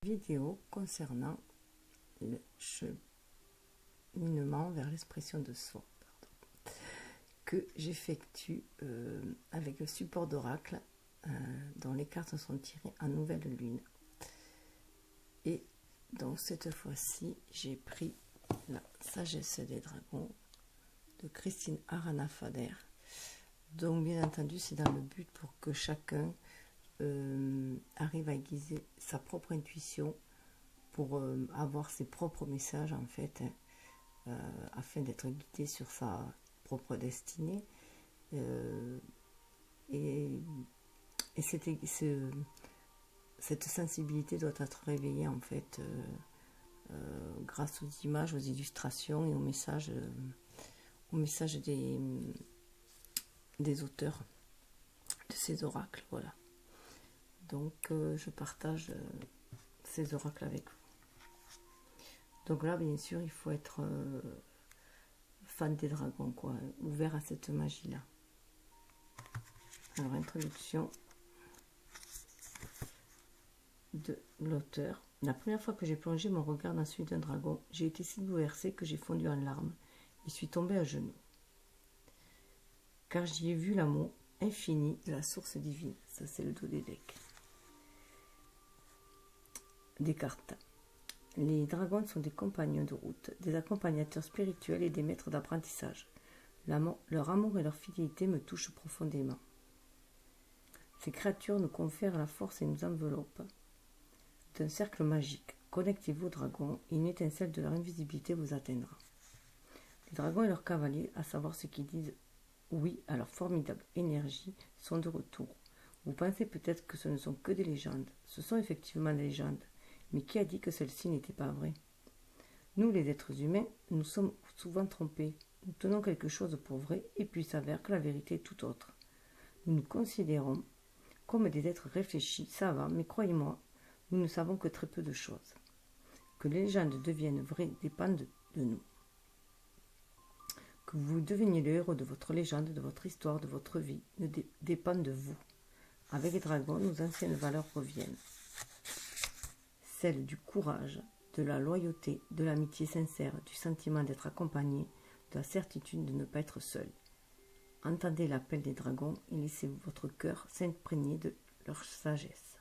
Vidéo concernant le cheminement vers l'expression de soi que j'effectue avec le support d'oracle dont les cartes sont tirées en nouvelle lune. Et donc cette fois-ci j'ai pris la sagesse des dragons de Christine Arana-Fader. Donc bien entendu c'est dans le but pour que chacun arrive à aiguiser sa propre intuition pour avoir ses propres messages en fait, afin d'être guidé sur sa propre destinée. Et cette sensibilité doit être réveillée en fait grâce aux images, aux illustrations et aux messages des auteurs de ces oracles. Voilà. Donc je partage ces oracles avec vous. Donc là, bien sûr, il faut être fan des dragons, quoi, ouvert à cette magie-là. Alors, introduction de l'auteur. La première fois que j'ai plongé mon regard dans celui d'un dragon, j'ai été si bouleversée que j'ai fondu en larmes et suis tombée à genoux. Car j'y ai vu l'amour infini de la source divine. Ça, c'est le dos des decks. Des cartes. Les dragons sont des compagnons de route, des accompagnateurs spirituels et des maîtres d'apprentissage. Leur amour et leur fidélité me touchent profondément. Ces créatures nous confèrent la force et nous enveloppent d'un cercle magique. Connectez-vous aux dragons et une étincelle de leur invisibilité vous atteindra. Les dragons et leurs cavaliers, à savoir ceux qui disent oui à leur formidable énergie, sont de retour. Vous pensez peut-être que ce ne sont que des légendes. Ce sont effectivement des légendes. Mais qui a dit que celle-ci n'était pas vraie? Nous, les êtres humains, nous sommes souvent trompés. Nous tenons quelque chose pour vrai et puis il s'avère que la vérité est tout autre. Nous nous considérons comme des êtres réfléchis, savants, mais croyez-moi, nous ne savons que très peu de choses. Que les légendes deviennent vraies dépend de nous. Que vous deveniez le héros de votre légende, de votre histoire, de votre vie, dépend de vous. Avec les dragons, nos anciennes valeurs reviennent. Celle du courage, de la loyauté, de l'amitié sincère, du sentiment d'être accompagné, de la certitude de ne pas être seul. Entendez l'appel des dragons et laissez votre cœur s'imprégner de leur sagesse.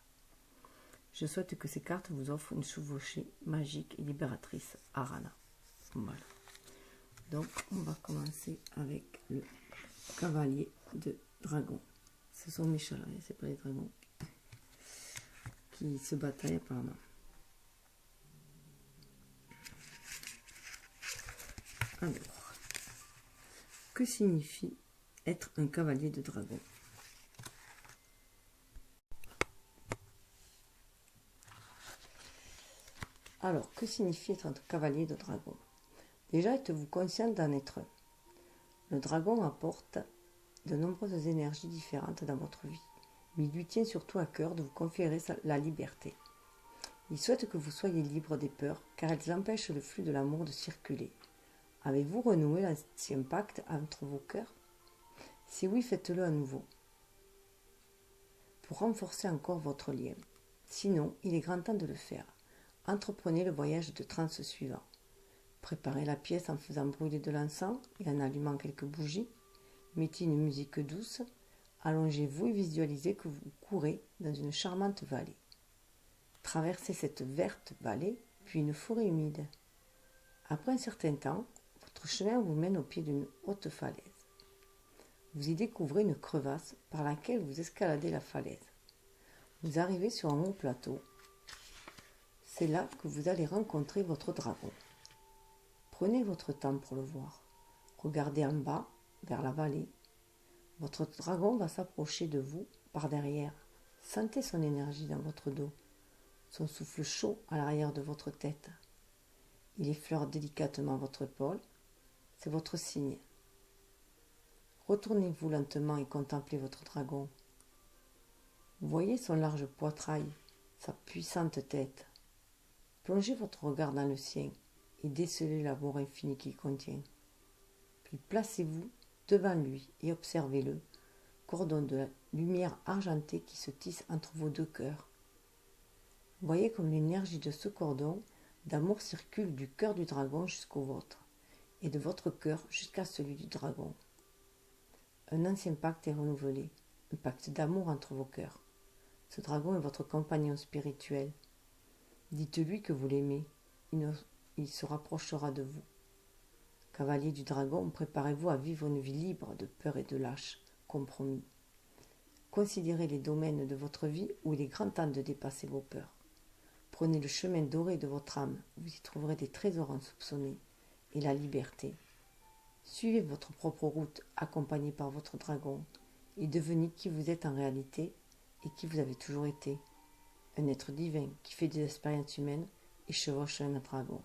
Je souhaite que ces cartes vous offrent une chevauchée magique et libératrice. Arana. Voilà. Donc, on va commencer avec le cavalier de dragon. Ce sont mes chevaliers, c'est pas les dragons qui se bataillent apparemment. Alors, que signifie être un cavalier de dragon? Alors, que signifie être un cavalier de dragon? Déjà, êtes-vous conscient d'en être un? Le dragon apporte de nombreuses énergies différentes dans votre vie, mais il lui tient surtout à cœur de vous conférer la liberté. Il souhaite que vous soyez libre des peurs, car elles empêchent le flux de l'amour de circuler. Avez-vous renoué l'ancien pacte entre vos cœurs? Si oui, faites-le à nouveau, pour renforcer encore votre lien. Sinon, il est grand temps de le faire. Entreprenez le voyage de transe suivant. Préparez la pièce en faisant brûler de l'encens et en allumant quelques bougies. Mettez une musique douce. Allongez-vous et visualisez que vous courez dans une charmante vallée. Traversez cette verte vallée, puis une forêt humide. Après un certain temps, votre chemin vous mène au pied d'une haute falaise. Vous y découvrez une crevasse par laquelle vous escaladez la falaise. Vous arrivez sur un haut plateau. C'est là que vous allez rencontrer votre dragon. Prenez votre temps pour le voir. Regardez en bas, vers la vallée. Votre dragon va s'approcher de vous par derrière. Sentez son énergie dans votre dos, son souffle chaud à l'arrière de votre tête. Il effleure délicatement votre épaule. C'est votre signe. Retournez-vous lentement et contemplez votre dragon. Voyez son large poitrail, sa puissante tête. Plongez votre regard dans le sien et décelez l'amour infini qu'il contient. Puis placez-vous devant lui et observez-le, cordon de lumière argentée qui se tisse entre vos deux cœurs. Voyez comme l'énergie de ce cordon d'amour circule du cœur du dragon jusqu'au vôtre, et de votre cœur jusqu'à celui du dragon. Un ancien pacte est renouvelé, un pacte d'amour entre vos cœurs. Ce dragon est votre compagnon spirituel. Dites-lui que vous l'aimez, il se rapprochera de vous. Cavalier du dragon, préparez-vous à vivre une vie libre de peur et de lâche, compromis. Considérez les domaines de votre vie où il est grand temps de dépasser vos peurs. Prenez le chemin doré de votre âme, vous y trouverez des trésors insoupçonnés et la liberté. Suivez votre propre route, accompagné par votre dragon, et devenez qui vous êtes en réalité et qui vous avez toujours été. Un être divin qui fait des expériences humaines et chevauche un dragon.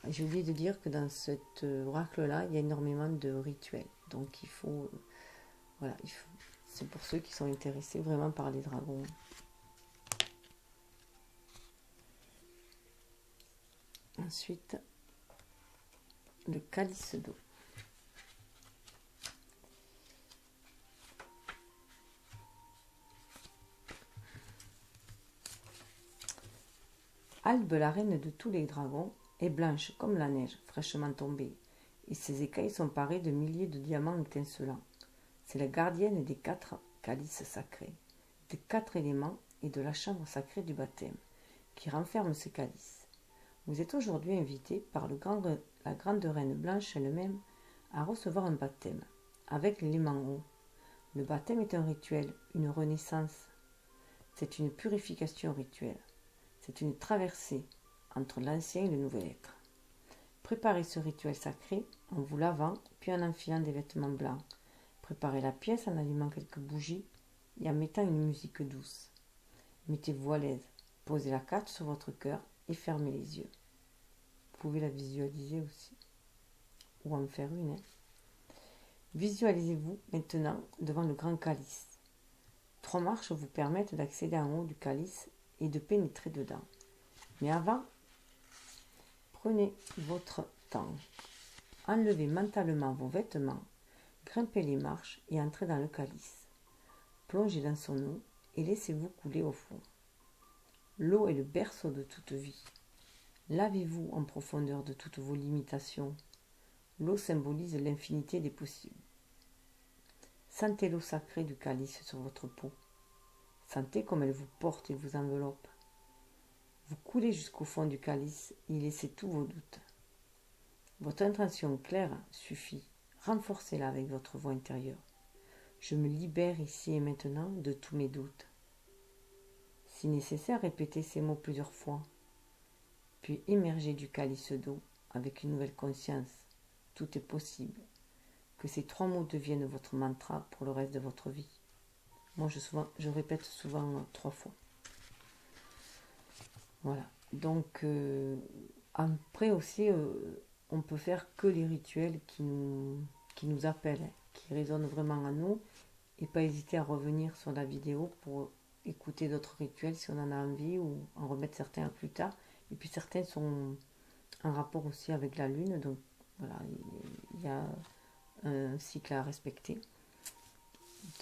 J'ai oublié de dire que dans cet oracle-là, il y a énormément de rituels. Donc il faut... c'est pour ceux qui sont intéressés vraiment par les dragons. Ensuite, le calice d'eau. Albe, la reine de tous les dragons, est blanche comme la neige fraîchement tombée, et ses écailles sont parées de milliers de diamants étincelants. C'est la gardienne des 4 calices sacrés, des 4 éléments et de la chambre sacrée du baptême, qui renferme ces calices. Vous êtes aujourd'hui invité par la grande reine blanche elle-même à recevoir un baptême, avec l'élément eau. Le baptême est un rituel, une renaissance. C'est une purification rituelle. C'est une traversée entre l'ancien et le nouvel être. Préparez ce rituel sacré en vous lavant, puis en enfilant des vêtements blancs. Préparez la pièce en allumant quelques bougies et en mettant une musique douce. Mettez-vous à l'aise, posez la carte sur votre cœur et fermez les yeux. Vous pouvez la visualiser aussi, ou en faire une. Visualisez-vous maintenant devant le grand calice. 3 marches vous permettent d'accéder en haut du calice et de pénétrer dedans. Mais avant, prenez votre temps. Enlevez mentalement vos vêtements, grimpez les marches et entrez dans le calice. Plongez dans son eau et laissez-vous couler au fond. L'eau est le berceau de toute vie. Lavez-vous en profondeur de toutes vos limitations. L'eau symbolise l'infinité des possibles. Sentez l'eau sacrée du calice sur votre peau. Sentez comme elle vous porte et vous enveloppe. Vous coulez jusqu'au fond du calice et laissez tous vos doutes. Votre intention claire suffit. Renforcez-la avec votre voix intérieure. Je me libère ici et maintenant de tous mes doutes. Si nécessaire, répétez ces mots plusieurs fois. Puis émergez du calice d'eau avec une nouvelle conscience. Tout est possible. Que ces 3 mots deviennent votre mantra pour le reste de votre vie. Moi, je répète souvent 3 fois. Voilà. Donc, après aussi, on peut faire que les rituels qui nous appellent, qui résonnent vraiment à nous, et pas hésiter à revenir sur la vidéo pour écouter d'autres rituels si on en a envie, ou en remettre certains plus tard. Et puis certains sont en rapport aussi avec la lune, donc voilà, il y a un cycle à respecter.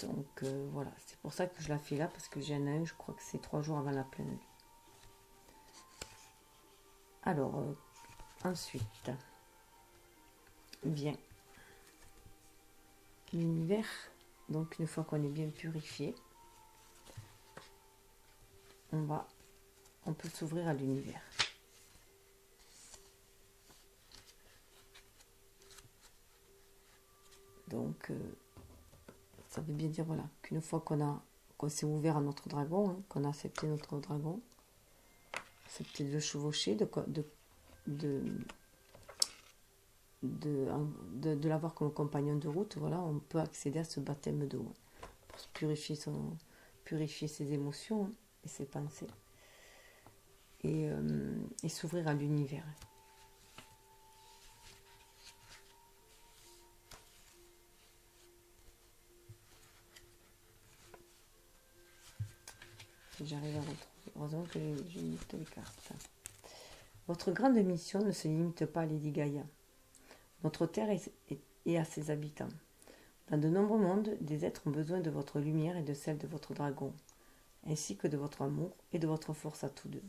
Donc voilà, c'est pour ça que je la fais là, parce que j'ai un œil, je crois que c'est 3 jours avant la pleine lune. Alors, ensuite, vient l'univers. Donc une fois qu'on est bien purifié, on peut s'ouvrir à l'univers. Donc ça veut bien dire voilà qu'une fois qu'on s'est ouvert à notre dragon, hein, qu'on a accepté notre dragon, accepté de le chevaucher, de l'avoir comme compagnon de route, voilà, on peut accéder à ce baptême d'eau pour se purifier ses émotions et ses pensées et s'ouvrir à l'univers. J'arrive à retrouver. Heureusement que j'ai mis toutes les cartes. Votre grande mission ne se limite pas à Lady Gaïa. Notre terre est à ses habitants. Dans de nombreux mondes, des êtres ont besoin de votre lumière et de celle de votre dragon. ainsi que de votre amour et de votre force à tous deux.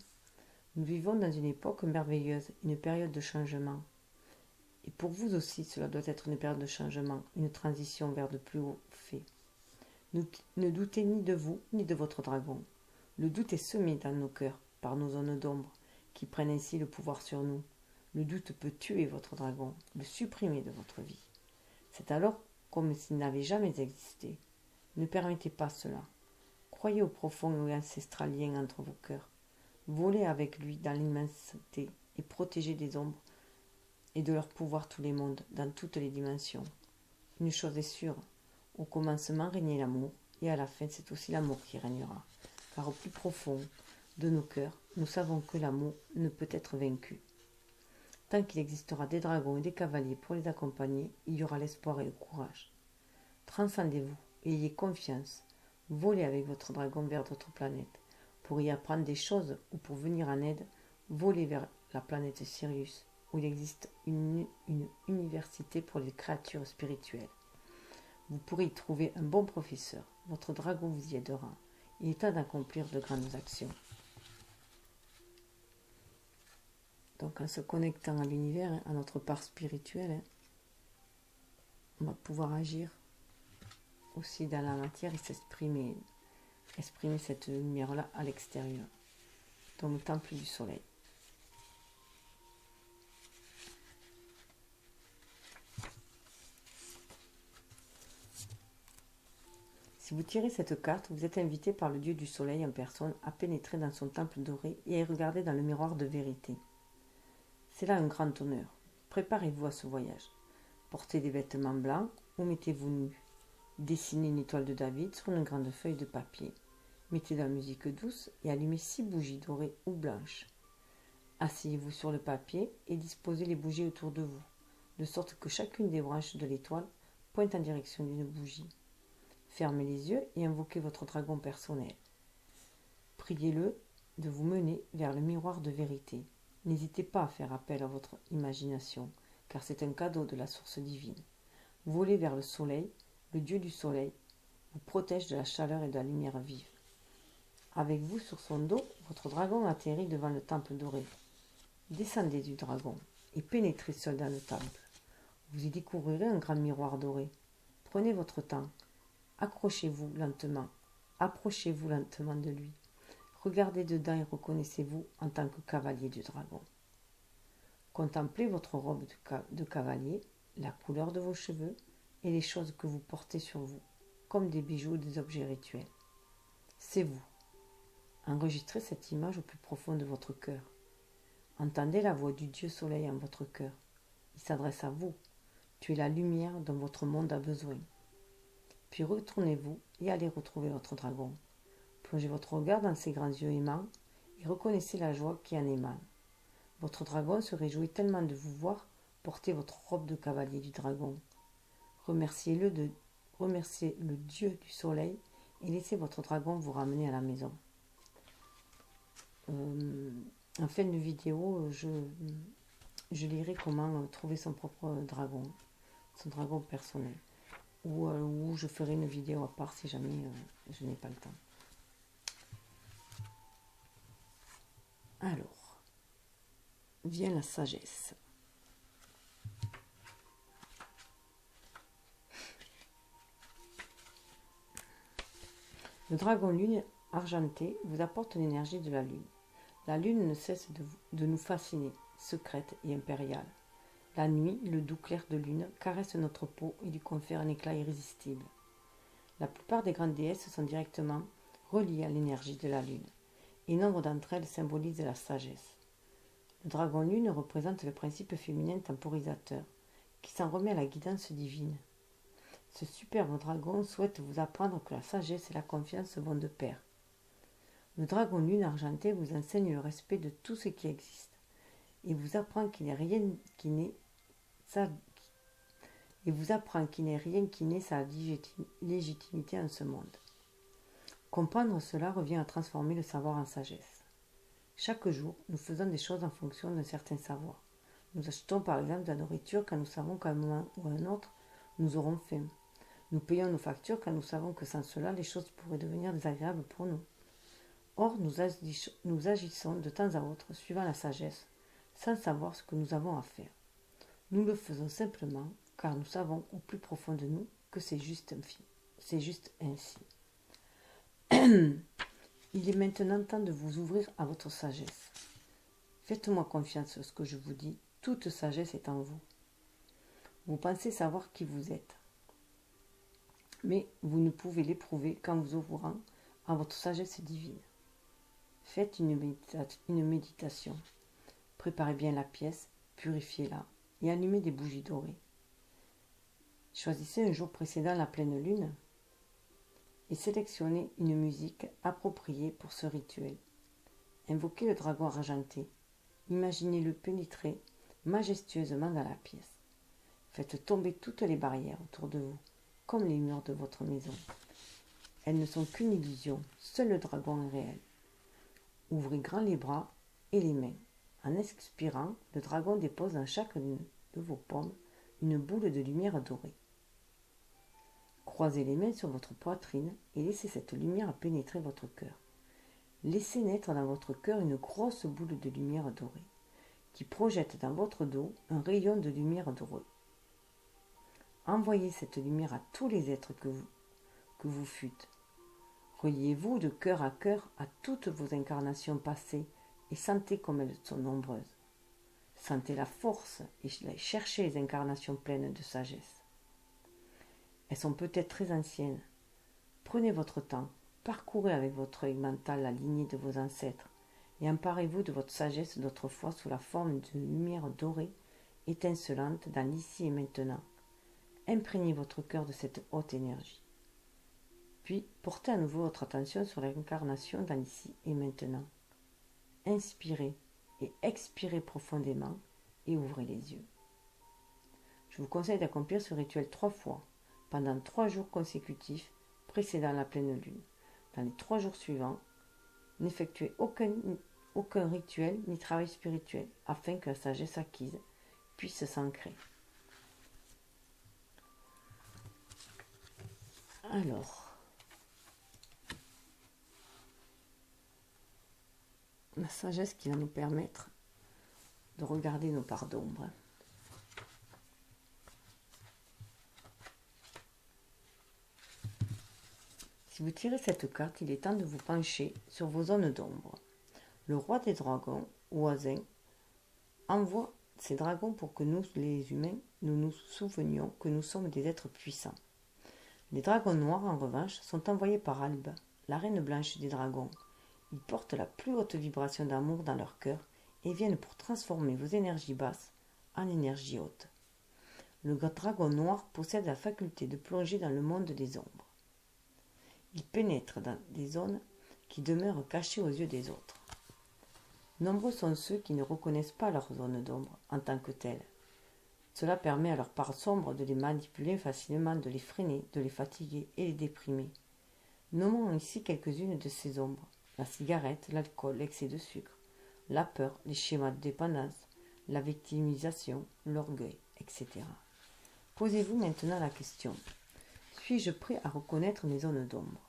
Nous vivons dans une époque merveilleuse, une période de changement. Et pour vous aussi, cela doit être une période de changement, une transition vers de plus hauts faits. Ne doutez ni de vous, ni de votre dragon. Le doute est semé dans nos cœurs par nos zones d'ombre, qui prennent ainsi le pouvoir sur nous. Le doute peut tuer votre dragon, le supprimer de votre vie. C'est alors comme s'il n'avait jamais existé. Ne permettez pas cela. Croyez au profond et ancestral lien entre vos cœurs. Volez avec lui dans l'immensité et protégez des ombres et de leur pouvoir tous les mondes, dans toutes les dimensions. Une chose est sûre, au commencement régnait l'amour, et à la fin c'est aussi l'amour qui régnera. Car au plus profond de nos cœurs, nous savons que l'amour ne peut être vaincu. Tant qu'il existera des dragons et des cavaliers pour les accompagner, il y aura l'espoir et le courage. Transcendez-vous et ayez confiance. Volez avec votre dragon vers d'autres planètes. Pour y apprendre des choses ou pour venir en aide, volez vers la planète Sirius, où il existe une université pour les créatures spirituelles. Vous pourrez y trouver un bon professeur. Votre dragon vous y aidera. Il est temps d'accomplir de grandes actions. Donc en se connectant à l'univers, à notre part spirituelle, on va pouvoir agir aussi dans la matière et exprimer cette lumière-là à l'extérieur, dans le temple du soleil. Si vous tirez cette carte, vous êtes invité par le dieu du soleil en personne à pénétrer dans son temple doré et à y regarder dans le miroir de vérité. C'est là un grand honneur. Préparez-vous à ce voyage. Portez des vêtements blancs ou mettez-vous nus. Dessinez une étoile de David sur une grande feuille de papier. Mettez de la musique douce et allumez 6 bougies dorées ou blanches. Asseyez-vous sur le papier et disposez les bougies autour de vous, de sorte que chacune des branches de l'étoile pointe en direction d'une bougie. Fermez les yeux et invoquez votre dragon personnel. Priez-le de vous mener vers le miroir de vérité. N'hésitez pas à faire appel à votre imagination, car c'est un cadeau de la source divine. Volez vers le soleil, le dieu du soleil vous protège de la chaleur et de la lumière vive. Avec vous sur son dos, votre dragon atterrit devant le temple doré. Descendez du dragon et pénétrez seul dans le temple. Vous y découvrirez un grand miroir doré. Prenez votre temps. Approchez-vous lentement de lui. Regardez dedans et reconnaissez-vous en tant que cavalier du dragon. Contemplez votre robe de cavalier, la couleur de vos cheveux et les choses que vous portez sur vous, comme des bijoux ou des objets rituels. C'est vous. Enregistrez cette image au plus profond de votre cœur. Entendez la voix du Dieu Soleil en votre cœur. Il s'adresse à vous. Tu es la lumière dont votre monde a besoin. Puis retournez-vous et allez retrouver votre dragon. Plongez votre regard dans ses grands yeux aimants et reconnaissez la joie qui en émane. Votre dragon se réjouit tellement de vous voir porter votre robe de cavalier du dragon. Remerciez le Dieu du soleil et laissez votre dragon vous ramener à la maison. En fin de vidéo, je lirai comment trouver son propre dragon, son dragon personnel. Ou je ferai une vidéo à part si jamais je n'ai pas le temps. Alors, vient la sagesse. Le dragon lune argenté vous apporte l'énergie de la lune. La lune ne cesse de nous fasciner, secrète et impériale. La nuit, le doux clair de lune caresse notre peau et lui confère un éclat irrésistible. La plupart des grandes déesses sont directement reliées à l'énergie de la lune, et nombre d'entre elles symbolisent la sagesse. Le dragon lune représente le principe féminin temporisateur, qui s'en remet à la guidance divine. Ce superbe dragon souhaite vous apprendre que la sagesse et la confiance vont de pair. Le dragon lune argenté vous enseigne le respect de tout ce qui existe, et vous apprend qu'il n'est rien qui n'ait sa légitimité en ce monde. Comprendre cela revient à transformer le savoir en sagesse. Chaque jour, nous faisons des choses en fonction d'un certain savoir. Nous achetons par exemple de la nourriture quand nous savons qu'à un moment ou à un autre, nous aurons faim. Nous payons nos factures quand nous savons que sans cela, les choses pourraient devenir désagréables pour nous. Or, nous agissons de temps à autre suivant la sagesse, sans savoir ce que nous avons à faire. Nous le faisons simplement car nous savons au plus profond de nous que c'est juste ainsi. Il est maintenant temps de vous ouvrir à votre sagesse. Faites-moi confiance sur ce que je vous dis, toute sagesse est en vous. Vous pensez savoir qui vous êtes, mais vous ne pouvez l'éprouver qu'en vous ouvrant à votre sagesse divine. Faites une méditation. Préparez bien la pièce, purifiez-la et allumez des bougies dorées. Choisissez un jour précédant la pleine lune et sélectionnez une musique appropriée pour ce rituel. Invoquez le dragon argenté. Imaginez-le pénétrer majestueusement dans la pièce. Faites tomber toutes les barrières autour de vous, comme les murs de votre maison. Elles ne sont qu'une illusion, seul le dragon est réel. Ouvrez grand les bras et les mains. En expirant, le dragon dépose dans chacune de vos paumes une boule de lumière dorée. Croisez les mains sur votre poitrine et laissez cette lumière pénétrer votre cœur. Laissez naître dans votre cœur une grosse boule de lumière dorée qui projette dans votre dos un rayon de lumière dorée. Envoyez cette lumière à tous les êtres que vous fûtes. Reliez-vous de cœur à toutes vos incarnations passées et sentez comme elles sont nombreuses. Sentez la force et cherchez les incarnations pleines de sagesse. Elles sont peut-être très anciennes. Prenez votre temps, parcourez avec votre œil mental la lignée de vos ancêtres et emparez-vous de votre sagesse d'autrefois sous la forme d'une lumière dorée étincelante dans l'ici et maintenant. Imprégnez votre cœur de cette haute énergie. Puis, portez à nouveau votre attention sur l'incarnation dans l'ici et maintenant. Inspirez et expirez profondément et ouvrez les yeux. Je vous conseille d'accomplir ce rituel 3 fois, pendant 3 jours consécutifs précédant la pleine lune. Dans les 3 jours suivants, n'effectuez aucun rituel ni travail spirituel afin que la sagesse acquise puisse s'ancrer. Alors, la sagesse qui va nous permettre de regarder nos parts d'ombre. Si vous tirez cette carte, il est temps de vous pencher sur vos zones d'ombre. Le roi des dragons, Oisin, envoie ces dragons pour que nous, les humains, nous souvenions que nous sommes des êtres puissants. Les dragons noirs, en revanche, sont envoyés par Albe, la reine blanche des dragons. Ils portent la plus haute vibration d'amour dans leur cœur et viennent pour transformer vos énergies basses en énergies hautes. Le dragon noir possède la faculté de plonger dans le monde des ombres. Il pénètre dans des zones qui demeurent cachées aux yeux des autres. Nombreux sont ceux qui ne reconnaissent pas leur zone d'ombre en tant que telle. Cela permet à leur part sombre de les manipuler facilement, de les freiner, de les fatiguer et les déprimer. Nommons ici quelques-unes de ces ombres. La cigarette, l'alcool, l'excès de sucre, la peur, les schémas de dépendance, la victimisation, l'orgueil, etc. Posez-vous maintenant la question. Suis-je prêt à reconnaître mes zones d'ombre?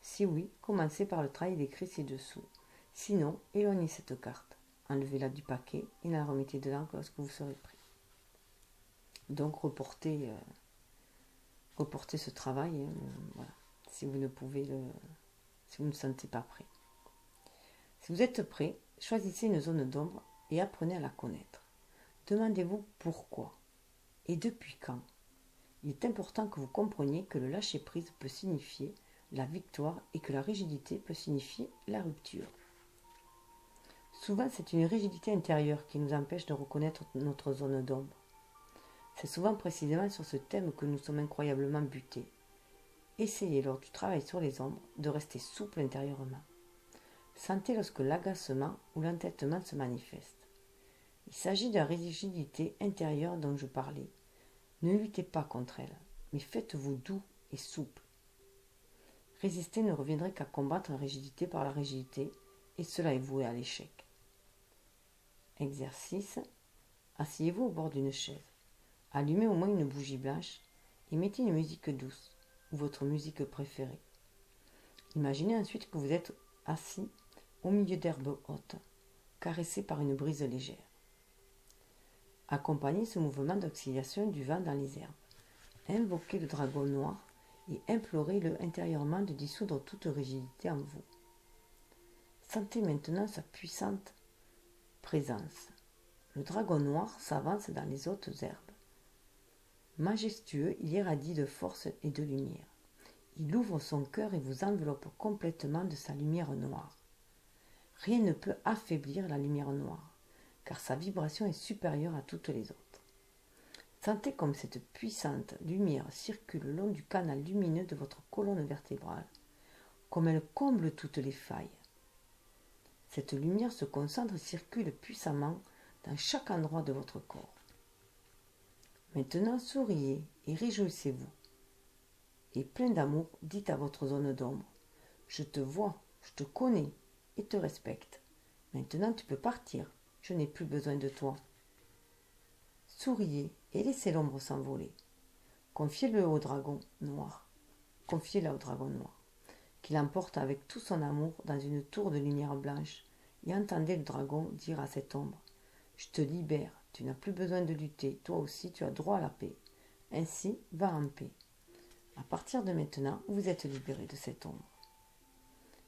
Si oui, commencez par le travail décrit ci-dessous. Sinon, éloignez cette carte. Enlevez-la du paquet et la remettez dedans lorsque vous serez prêt. Donc, reportez ce travail, voilà, si vous ne sentez pas prêt. Si vous êtes prêt, choisissez une zone d'ombre et apprenez à la connaître. Demandez-vous pourquoi et depuis quand. Il est important que vous compreniez que le lâcher-prise peut signifier la victoire et que la rigidité peut signifier la rupture. Souvent, c'est une rigidité intérieure qui nous empêche de reconnaître notre zone d'ombre. C'est souvent précisément sur ce thème que nous sommes incroyablement butés. Essayez lors du travail sur les ombres de rester souple intérieurement. Sentez lorsque l'agacement ou l'entêtement se manifeste. Il s'agit de la rigidité intérieure dont je parlais. Ne luttez pas contre elle, mais faites-vous doux et souple. Résister ne reviendrait qu'à combattre la rigidité par la rigidité, et cela est voué à l'échec. Exercice. Asseyez-vous au bord d'une chaise. Allumez au moins une bougie blanche et mettez une musique douce ou votre musique préférée. Imaginez ensuite que vous êtes assis au milieu d'herbes hautes, caressées par une brise légère. Accompagnez ce mouvement d'oxydation du vent dans les herbes. Invoquez le dragon noir et implorez-le intérieurement de dissoudre toute rigidité en vous. Sentez maintenant sa puissante présence. Le dragon noir s'avance dans les hautes herbes. Majestueux, il irradie de force et de lumière. Il ouvre son cœur et vous enveloppe complètement de sa lumière noire. Rien ne peut affaiblir la lumière noire, car sa vibration est supérieure à toutes les autres. Sentez comme cette puissante lumière circule le long du canal lumineux de votre colonne vertébrale, comme elle comble toutes les failles. Cette lumière se concentre et circule puissamment dans chaque endroit de votre corps. Maintenant, souriez et réjouissez-vous. Et plein d'amour, dites à votre zone d'ombre: je te vois, je te connais et te respecte. Maintenant, tu peux partir. Je n'ai plus besoin de toi. Souriez et laissez l'ombre s'envoler. Confiez-le au dragon noir. Confiez-la au dragon noir, qu'il emporte avec tout son amour dans une tour de lumière blanche, et entendez le dragon dire à cette ombre: je te libère, tu n'as plus besoin de lutter, toi aussi tu as droit à la paix. Ainsi, va en paix. À partir de maintenant, vous êtes libéré de cette ombre.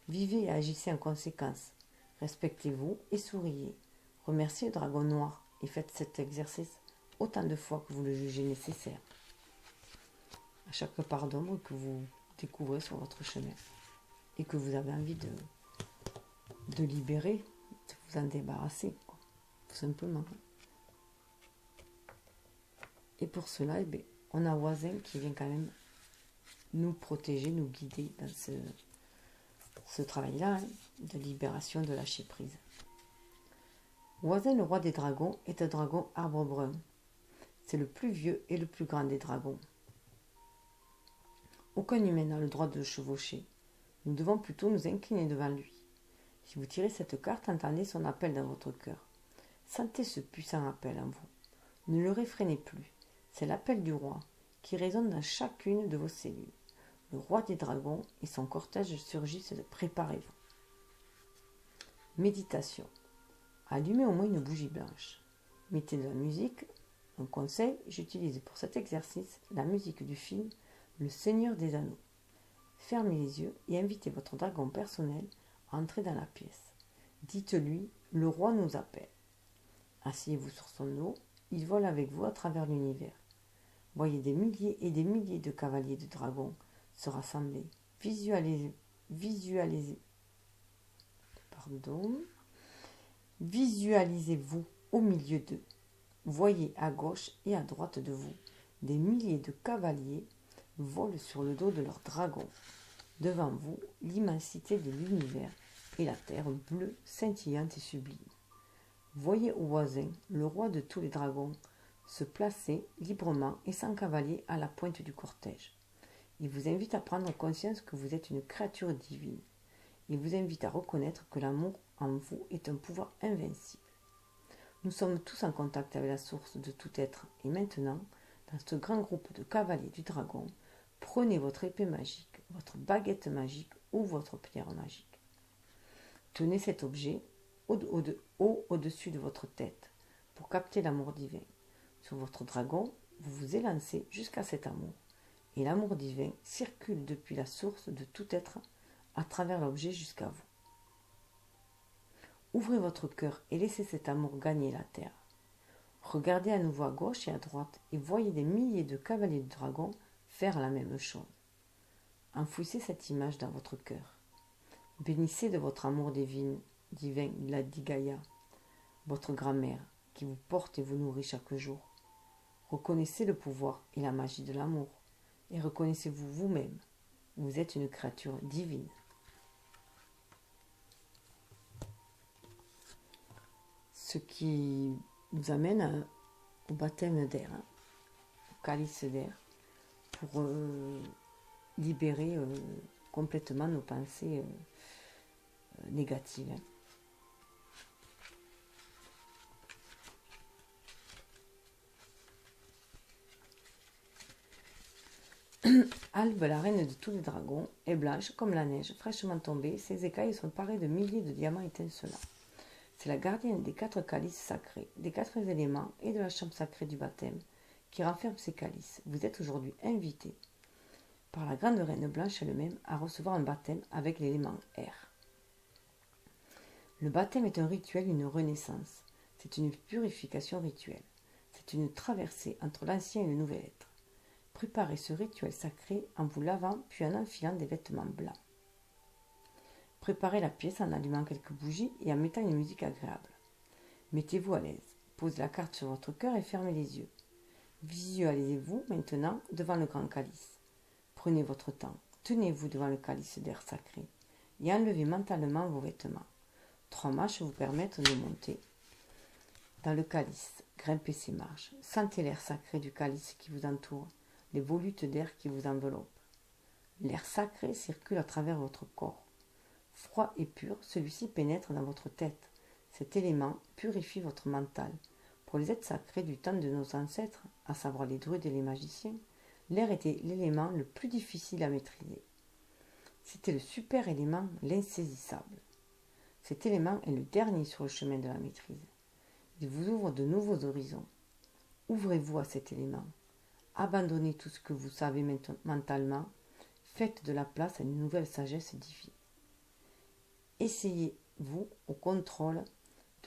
Vivez et agissez en conséquence. Respectez-vous et souriez. Remerciez le dragon noir et faites cet exercice autant de fois que vous le jugez nécessaire. À chaque part d'ombre que vous découvrez sur votre chemin et que vous avez envie de libérer, de vous en débarrasser, quoi, tout simplement. Et pour cela, on a Voisin qui vient quand même nous protéger, nous guider dans ce travail-là, hein, de libération, de lâcher prise. Voisin, le roi des dragons, est un dragon arbre brun. C'est le plus vieux et le plus grand des dragons. Aucun humain n'a le droit de le chevaucher. Nous devons plutôt nous incliner devant lui. Si vous tirez cette carte, entendez son appel dans votre cœur. Sentez ce puissant appel en vous. Ne le réfrénez plus. C'est l'appel du roi qui résonne dans chacune de vos cellules. Le roi des dragons et son cortège surgissent. Préparez-vous. Méditation. Allumez au moins une bougie blanche. Mettez de la musique. Un conseil, j'utilise pour cet exercice la musique du film Le Seigneur des Anneaux. Fermez les yeux et invitez votre dragon personnel à entrer dans la pièce. Dites-lui: le roi nous appelle. Asseyez-vous sur son dos, il vole avec vous à travers l'univers. Voyez des milliers et des milliers de cavaliers de dragons se rassembler. Visualisez-vous au milieu d'eux. Voyez à gauche et à droite de vous des milliers de cavaliers volent sur le dos de leurs dragons. Devant vous, l'immensité de l'univers et la terre bleue, scintillante et sublime. Voyez au voisin, le roi de tous les dragons, se placer librement et sans cavalier à la pointe du cortège. Il vous invite à prendre conscience que vous êtes une créature divine. Il vous invite à reconnaître que l'amour en vous est un pouvoir invincible. Nous sommes tous en contact avec la source de tout être et maintenant, dans ce grand groupe de cavaliers du dragon, prenez votre épée magique, votre baguette magique ou votre pierre magique. Tenez cet objet au-dessus de votre tête pour capter l'amour divin. Sur votre dragon, vous vous élancez jusqu'à cet amour et l'amour divin circule depuis la source de tout être à travers l'objet jusqu'à vous. Ouvrez votre cœur et laissez cet amour gagner la terre. Regardez à nouveau à gauche et à droite et voyez des milliers de cavaliers de dragons faire la même chose. Enfouissez cette image dans votre cœur. Bénissez de votre amour divin la Gaïa, votre grand-mère, qui vous porte et vous nourrit chaque jour. Reconnaissez le pouvoir et la magie de l'amour et reconnaissez-vous vous-même. Vous êtes une créature divine. Ce qui nous amène au baptême d'air, au calice d'air, pour libérer complètement nos pensées négatives. Albe, la reine de tous les dragons, est blanche comme la neige, fraîchement tombée. Ses écailles sont parées de milliers de diamants étincelants. C'est la gardienne des 4 calices sacrés, des 4 éléments et de la chambre sacrée du baptême qui renferme ces calices. Vous êtes aujourd'hui invité par la grande reine blanche elle-même à recevoir un baptême avec l'élément air. Le baptême est un rituel, une renaissance. C'est une purification rituelle. C'est une traversée entre l'ancien et le nouvel être. Préparez ce rituel sacré en vous lavant puis en enfilant des vêtements blancs. Préparez la pièce en allumant quelques bougies et en mettant une musique agréable. Mettez-vous à l'aise. Posez la carte sur votre cœur et fermez les yeux. Visualisez-vous maintenant devant le grand calice. Prenez votre temps. Tenez-vous devant le calice d'air sacré et enlevez mentalement vos vêtements. 3 marches vous permettent de monter dans le calice. Grimpez ces marches. Sentez l'air sacré du calice qui vous entoure, les volutes d'air qui vous enveloppent. L'air sacré circule à travers votre corps. Froid et pur, celui-ci pénètre dans votre tête. Cet élément purifie votre mental. Pour les êtres sacrés du temps de nos ancêtres, à savoir les druides et les magiciens, l'air était l'élément le plus difficile à maîtriser. C'était le super élément, l'insaisissable. Cet élément est le dernier sur le chemin de la maîtrise. Il vous ouvre de nouveaux horizons. Ouvrez-vous à cet élément. Abandonnez tout ce que vous savez mentalement. Faites de la place à une nouvelle sagesse divine. Essayez-vous au contrôle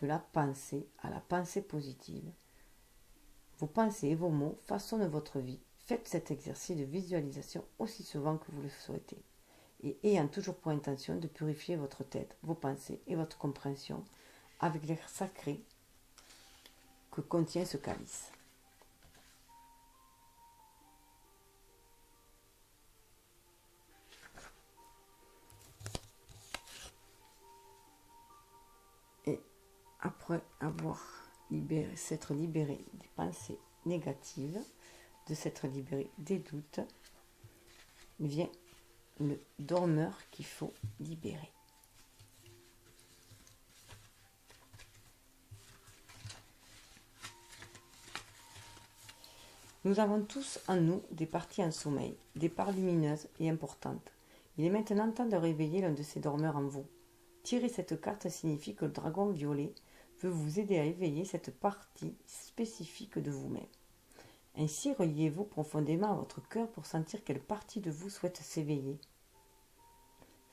de la pensée à la pensée positive. Vos pensées et vos mots façonnent votre vie. Faites cet exercice de visualisation aussi souvent que vous le souhaitez, et ayant toujours pour intention de purifier votre tête, vos pensées et votre compréhension avec l'air sacré que contient ce calice. Et après avoir s'être libéré des pensées négatives, de s'être libéré des doutes, vient le dormeur qu'il faut libérer. Nous avons tous en nous des parties en sommeil, des parts lumineuses et importantes. Il est maintenant temps de réveiller l'un de ces dormeurs en vous. Tirer cette carte signifie que le dragon violet veut vous aider à éveiller cette partie spécifique de vous-même. Ainsi, reliez-vous profondément à votre cœur pour sentir quelle partie de vous souhaite s'éveiller.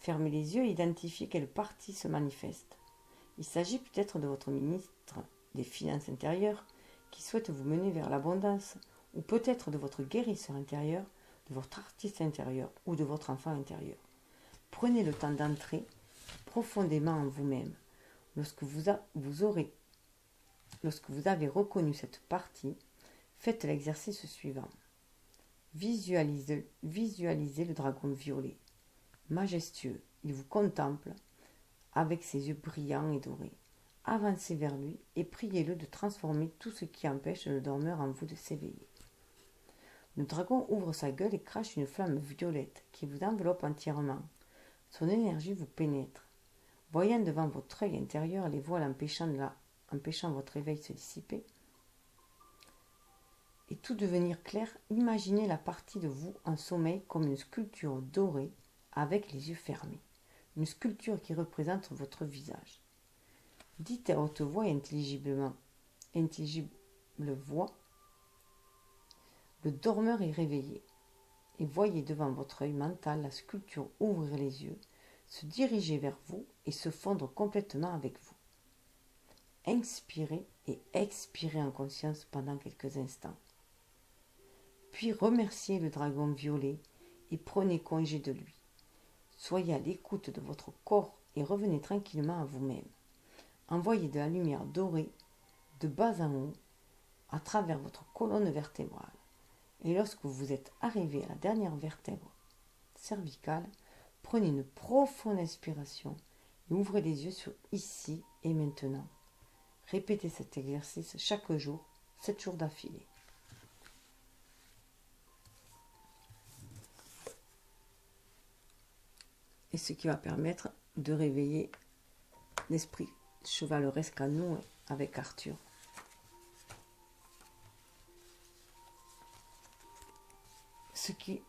Fermez les yeux et identifiez quelle partie se manifeste. Il s'agit peut-être de votre ministre des Finances intérieures qui souhaite vous mener vers l'abondance, ou peut-être de votre guérisseur intérieur, de votre artiste intérieur ou de votre enfant intérieur. Prenez le temps d'entrer profondément en vous-même. Lorsque vous avez reconnu cette partie, faites l'exercice suivant. Visualisez le dragon violet. Majestueux, il vous contemple avec ses yeux brillants et dorés. Avancez vers lui et priez-le de transformer tout ce qui empêche le dormeur en vous de s'éveiller. Le dragon ouvre sa gueule et crache une flamme violette qui vous enveloppe entièrement. Son énergie vous pénètre. Voyant devant votre œil intérieur les voiles empêchant votre éveil de se dissiper et tout devenir clair, imaginez la partie de vous en sommeil comme une sculpture dorée avec les yeux fermés. Une sculpture qui représente votre visage. Dites à haute voix et intelligible voix, le dormeur est réveillé. Et voyez devant votre œil mental la sculpture ouvrir les yeux, se diriger vers vous et se fondre complètement avec vous. Inspirez et expirez en conscience pendant quelques instants. Puis remerciez le dragon violet et prenez congé de lui. Soyez à l'écoute de votre corps et revenez tranquillement à vous-même. Envoyez de la lumière dorée de bas en haut à travers votre colonne vertébrale. Et lorsque vous êtes arrivé à la dernière vertèbre cervicale, prenez une profonde inspiration et ouvrez les yeux sur ici et maintenant. Répétez cet exercice chaque jour, 7 jours d'affilée. Et ce qui va permettre de réveiller l'esprit chevaleresque à nous avec Arthur. Ce qui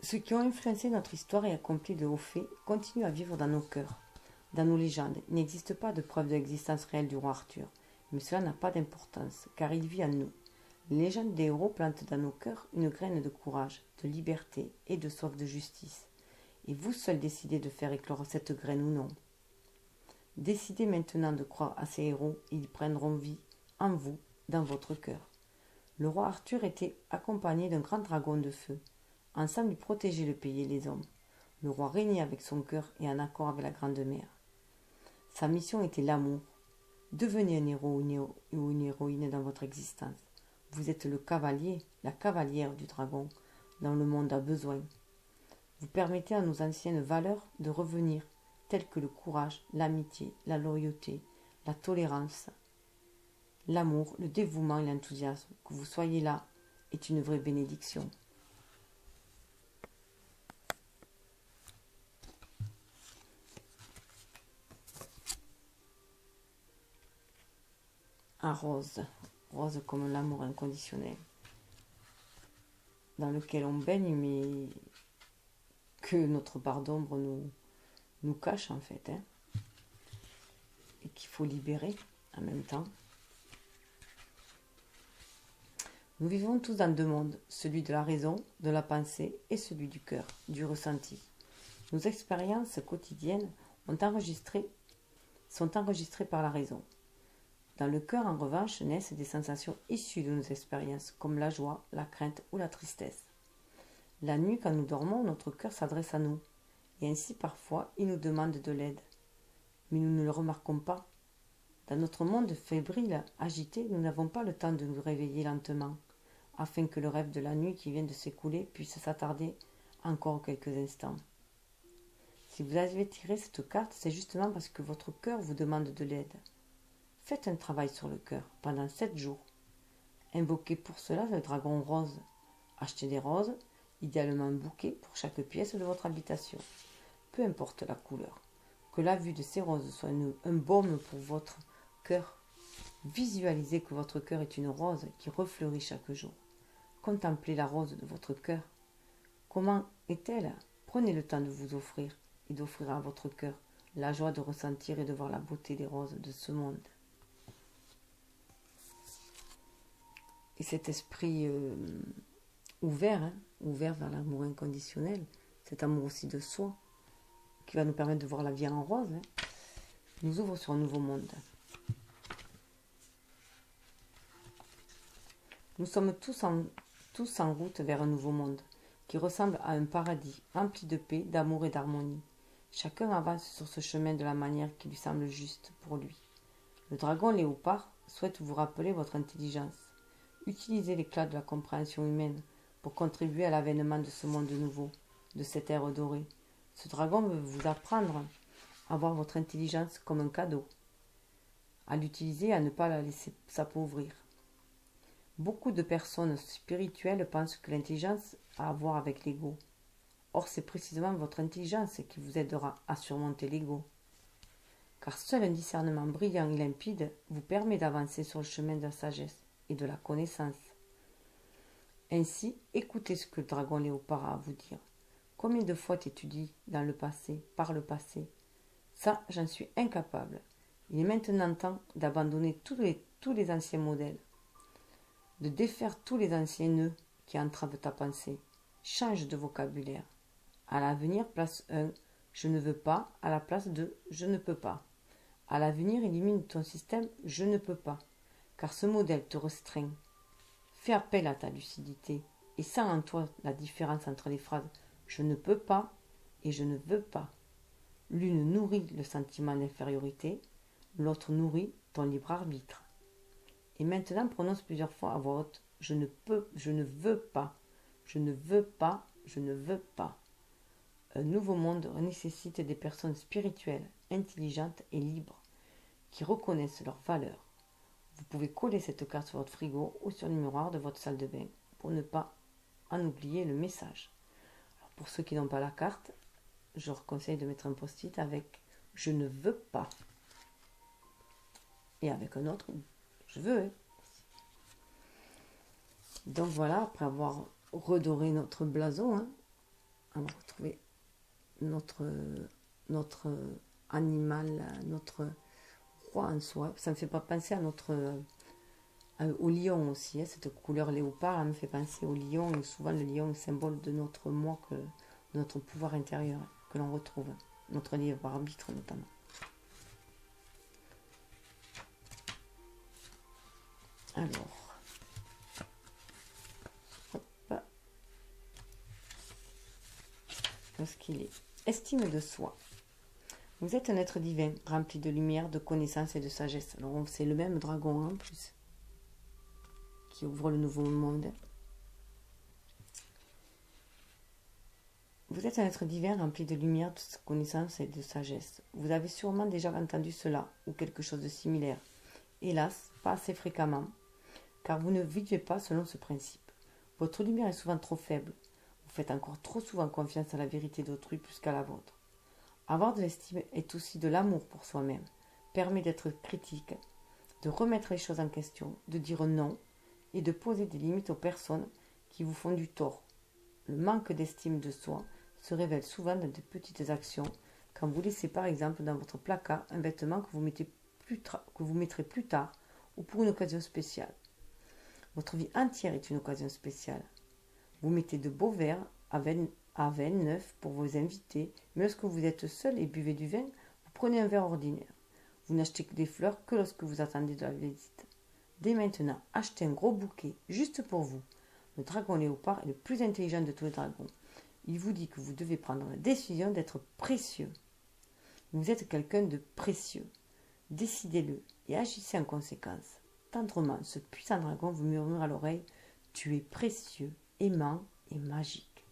Ceux qui ont influencé notre histoire et accompli de hauts faits continuent à vivre dans nos cœurs, dans nos légendes. Il n'existe pas de preuve de l'existence réelle du roi Arthur, mais cela n'a pas d'importance, car il vit en nous. Les légendes des héros plantent dans nos cœurs une graine de courage, de liberté et de soif de justice. Et vous seuls décidez de faire éclore cette graine ou non. Décidez maintenant de croire à ces héros et ils prendront vie en vous, dans votre cœur. Le roi Arthur était accompagné d'un grand dragon de feu. Ensemble, ils protégeaient le pays et les hommes. Le roi régnait avec son cœur et en accord avec la grande mère. Sa mission était l'amour. Devenez un héros ou une héroïne dans votre existence. Vous êtes le cavalier, la cavalière du dragon dont le monde a besoin. Vous permettez à nos anciennes valeurs de revenir, telles que le courage, l'amitié, la loyauté, la tolérance, l'amour, le dévouement et l'enthousiasme. Que vous soyez là est une vraie bénédiction. Un rose, rose comme l'amour inconditionnel, dans lequel on baigne, mais que notre part d'ombre nous cache en fait, hein, et qu'il faut libérer en même temps. Nous vivons tous dans deux mondes, celui de la raison, de la pensée et celui du cœur, du ressenti. Nos expériences quotidiennes sont enregistrées par la raison. Dans le cœur, en revanche, naissent des sensations issues de nos expériences, comme la joie, la crainte ou la tristesse. La nuit, quand nous dormons, notre cœur s'adresse à nous, et ainsi parfois il nous demande de l'aide. Mais nous ne le remarquons pas. Dans notre monde fébrile, agité, nous n'avons pas le temps de nous réveiller lentement, afin que le rêve de la nuit qui vient de s'écouler puisse s'attarder encore quelques instants. Si vous avez tiré cette carte, c'est justement parce que votre cœur vous demande de l'aide. Faites un travail sur le cœur pendant 7 jours. Invoquez pour cela le dragon rose. Achetez des roses, idéalement un bouquet pour chaque pièce de votre habitation. Peu importe la couleur. Que la vue de ces roses soit un baume pour votre cœur. Visualisez que votre cœur est une rose qui refleurit chaque jour. Contemplez la rose de votre cœur. Comment est-elle? Prenez le temps de vous offrir et d'offrir à votre cœur la joie de ressentir et de voir la beauté des roses de ce monde. Et cet esprit ouvert vers l'amour inconditionnel, cet amour aussi de soi, qui va nous permettre de voir la vie en rose, nous ouvre sur un nouveau monde. Nous sommes tous en route vers un nouveau monde, qui ressemble à un paradis rempli de paix, d'amour et d'harmonie. Chacun avance sur ce chemin de la manière qui lui semble juste pour lui. Le dragon léopard souhaite vous rappeler votre intelligence. Utilisez l'éclat de la compréhension humaine pour contribuer à l'avènement de ce monde nouveau, de cette ère dorée. Ce dragon veut vous apprendre à voir votre intelligence comme un cadeau, à l'utiliser et à ne pas la laisser s'appauvrir. Beaucoup de personnes spirituelles pensent que l'intelligence a à voir avec l'ego. Or, c'est précisément votre intelligence qui vous aidera à surmonter l'ego. Car seul un discernement brillant et limpide vous permet d'avancer sur le chemin de la sagesse et de la connaissance. Ainsi, écoutez ce que le dragon léopard a à vous dire. Combien de fois t'es-tu dit dans le passé, par le passé? Ça, j'en suis incapable. Il est maintenant temps d'abandonner tous les anciens modèles, de défaire tous les anciens nœuds qui entravent ta pensée. Change de vocabulaire. À l'avenir, place un je ne veux pas à la place de je ne peux pas. À l'avenir, élimine ton système je ne peux pas, car ce modèle te restreint. Fais appel à ta lucidité et sens en toi la différence entre les phrases je ne peux pas et je ne veux pas. L'une nourrit le sentiment d'infériorité, l'autre nourrit ton libre arbitre. Et maintenant, prononce plusieurs fois à voix haute je ne peux, je ne veux pas, je ne veux pas, je ne veux pas. Un nouveau monde nécessite des personnes spirituelles, intelligentes et libres, qui reconnaissent leurs valeurs. Vous pouvez coller cette carte sur votre frigo ou sur le miroir de votre salle de bain pour ne pas en oublier le message. Alors pour ceux qui n'ont pas la carte, je leur conseille de mettre un post-it avec « Je ne veux pas » et avec un autre « Je veux hein ». Donc voilà, après avoir redoré notre blason, On va retrouver notre animal, notre roi en soi. Ça ne me fait pas penser à au lion aussi. Hein. Cette couleur léopard, elle me fait penser au lion. Et souvent, le lion est symbole de notre moi, de notre pouvoir intérieur que l'on retrouve. Notre libre arbitre notamment. Alors, hop, qu'est-ce qu'il est? Estime de soi. Vous êtes un être divin, rempli de lumière, de connaissance et de sagesse. Alors, c'est le même dragon en plus, qui ouvre le nouveau monde. Vous êtes un être divin rempli de lumière, de connaissance et de sagesse. Vous avez sûrement déjà entendu cela, ou quelque chose de similaire. Hélas, pas assez fréquemment, car vous ne vivez pas selon ce principe. Votre lumière est souvent trop faible. Vous faites encore trop souvent confiance à la vérité d'autrui plus qu'à la vôtre. Avoir de l'estime est aussi de l'amour pour soi-même, permet d'être critique, de remettre les choses en question, de dire non et de poser des limites aux personnes qui vous font du tort. Le manque d'estime de soi se révèle souvent dans de petites actions, quand vous laissez par exemple dans votre placard un vêtement que vous mettrez plus tard ou pour une occasion spéciale. Votre vie entière est une occasion spéciale. Vous mettez de beaux verres à vin neuf pour vos invités, mais lorsque vous êtes seul et buvez du vin, vous prenez un verre ordinaire. Vous n'achetez des fleurs que lorsque vous attendez de la visite. Dès maintenant, achetez un gros bouquet juste pour vous. Le dragon léopard est le plus intelligent de tous les dragons. Il vous dit que vous devez prendre la décision d'être précieux. Vous êtes quelqu'un de précieux. Décidez-le et agissez en conséquence. Tendrement, ce puissant dragon vous murmure à l'oreille « Tu es précieux, aimant et magique ».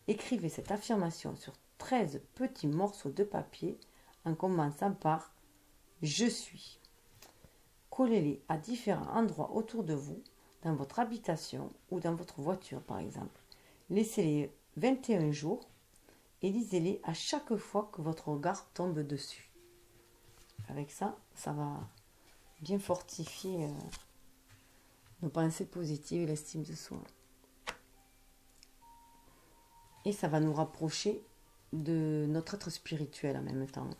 Écrivez cette affirmation sur 13 petits morceaux de papier en commençant par « Je suis ». Collez-les à différents endroits autour de vous, dans votre habitation ou dans votre voiture par exemple. Laissez-les 21 jours et lisez-les à chaque fois que votre regard tombe dessus. Avec ça, ça va bien fortifier nos pensées positives et l'estime de soi. Et ça va nous rapprocher de notre être spirituel en même temps.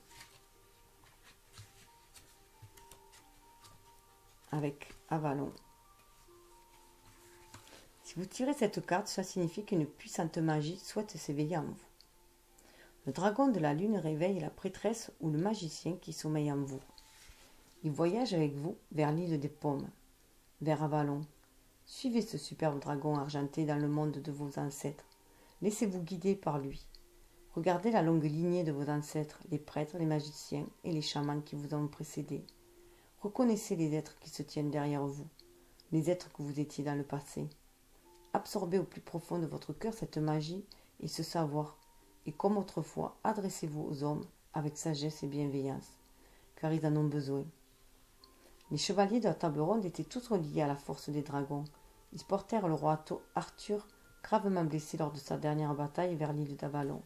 Avec Avalon. Si vous tirez cette carte, ça signifie qu'une puissante magie souhaite s'éveiller en vous. Le dragon de la lune réveille la prêtresse ou le magicien qui sommeille en vous. Il voyage avec vous vers l'île des Pommes, vers Avalon. Suivez ce superbe dragon argenté dans le monde de vos ancêtres. Laissez-vous guider par lui. Regardez la longue lignée de vos ancêtres, les prêtres, les magiciens et les chamans qui vous ont précédés. Reconnaissez les êtres qui se tiennent derrière vous, les êtres que vous étiez dans le passé. Absorbez au plus profond de votre cœur cette magie et ce savoir, et comme autrefois, adressez-vous aux hommes avec sagesse et bienveillance, car ils en ont besoin. Les chevaliers de la table ronde étaient tous reliés à la force des dragons. Ils portèrent le roi Arthur gravement blessé lors de sa dernière bataille vers l'île d'Avalon.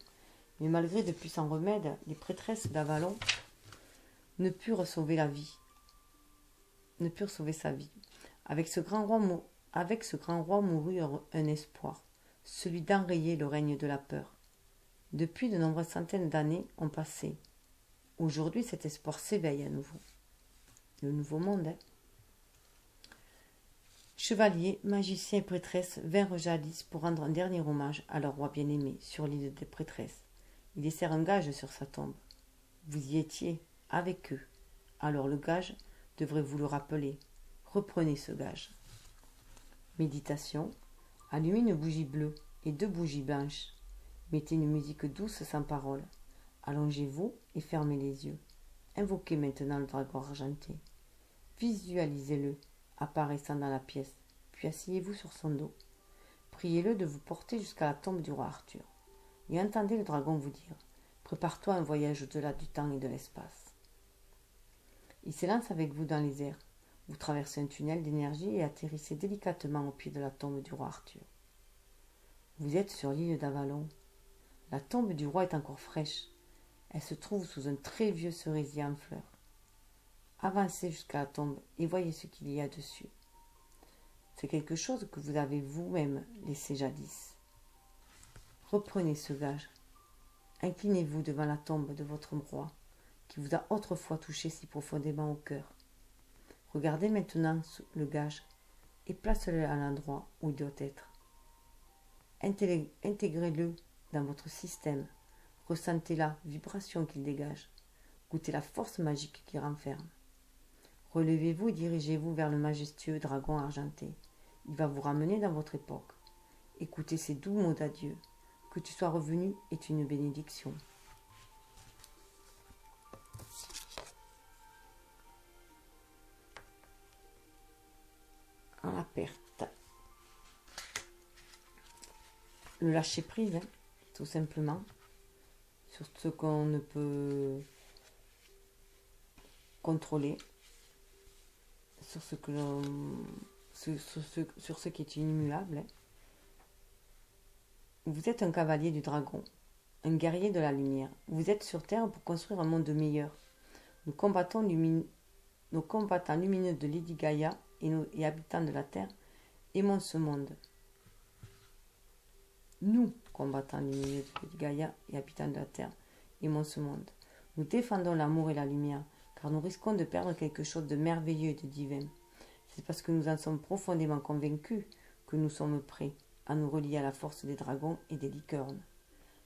Mais malgré de puissants remèdes, les prêtresses d'Avalon ne purent sauver sa vie. Avec ce grand roi mourut un espoir, celui d'enrayer le règne de la peur. Depuis de nombreuses centaines d'années ont passé. Aujourd'hui, cet espoir s'éveille à nouveau. Le nouveau monde. Chevaliers, magiciens et prêtresses vinrent jadis pour rendre un dernier hommage à leur roi bien-aimé sur l'île des prêtresses. Ils laissèrent un gage sur sa tombe. Vous y étiez, avec eux. Alors le gage devrait vous le rappeler. Reprenez ce gage. Méditation. Allumez une bougie bleue et 2 bougies blanches. Mettez une musique douce sans parole. Allongez-vous et fermez les yeux. Invoquez maintenant le dragon argenté. Visualisez-le apparaissant dans la pièce, puis asseyez-vous sur son dos. Priez-le de vous porter jusqu'à la tombe du roi Arthur. Et entendez le dragon vous dire « Prépare-toi à un voyage au-delà du temps et de l'espace ». Il s'élance avec vous dans les airs. Vous traversez un tunnel d'énergie et atterrissez délicatement au pied de la tombe du roi Arthur. Vous êtes sur l'île d'Avalon. La tombe du roi est encore fraîche. Elle se trouve sous un très vieux cerisier en fleurs. Avancez jusqu'à la tombe et voyez ce qu'il y a dessus. C'est quelque chose que vous avez vous-même laissé jadis. Reprenez ce gage. Inclinez-vous devant la tombe de votre roi, qui vous a autrefois touché si profondément au cœur. Regardez maintenant le gage et placez-le à l'endroit où il doit être. Intégrez-le dans votre système. Ressentez la vibration qu'il dégage. Goûtez la force magique qu'il renferme. Relevez-vous et dirigez-vous vers le majestueux dragon argenté. Il va vous ramener dans votre époque. Écoutez ces doux mots d'adieu. Que tu sois revenu est une bénédiction. À la perte. Le lâcher prise, tout simplement, sur ce qu'on ne peut contrôler, sur ce que sur ce qui est inimmuable. Vous êtes un cavalier du dragon, un guerrier de la lumière. Vous êtes sur Terre pour construire un monde meilleur. Nos combattants lumineux de Lady Gaïa et habitants de la Terre aimons ce monde. Nous, combattants lumineux de Lady Gaïa et habitants de la Terre, aimons ce monde. Nous défendons l'amour et la lumière, car nous risquons de perdre quelque chose de merveilleux et de divin. C'est parce que nous en sommes profondément convaincus que nous sommes prêts à nous relier à la force des dragons et des licornes.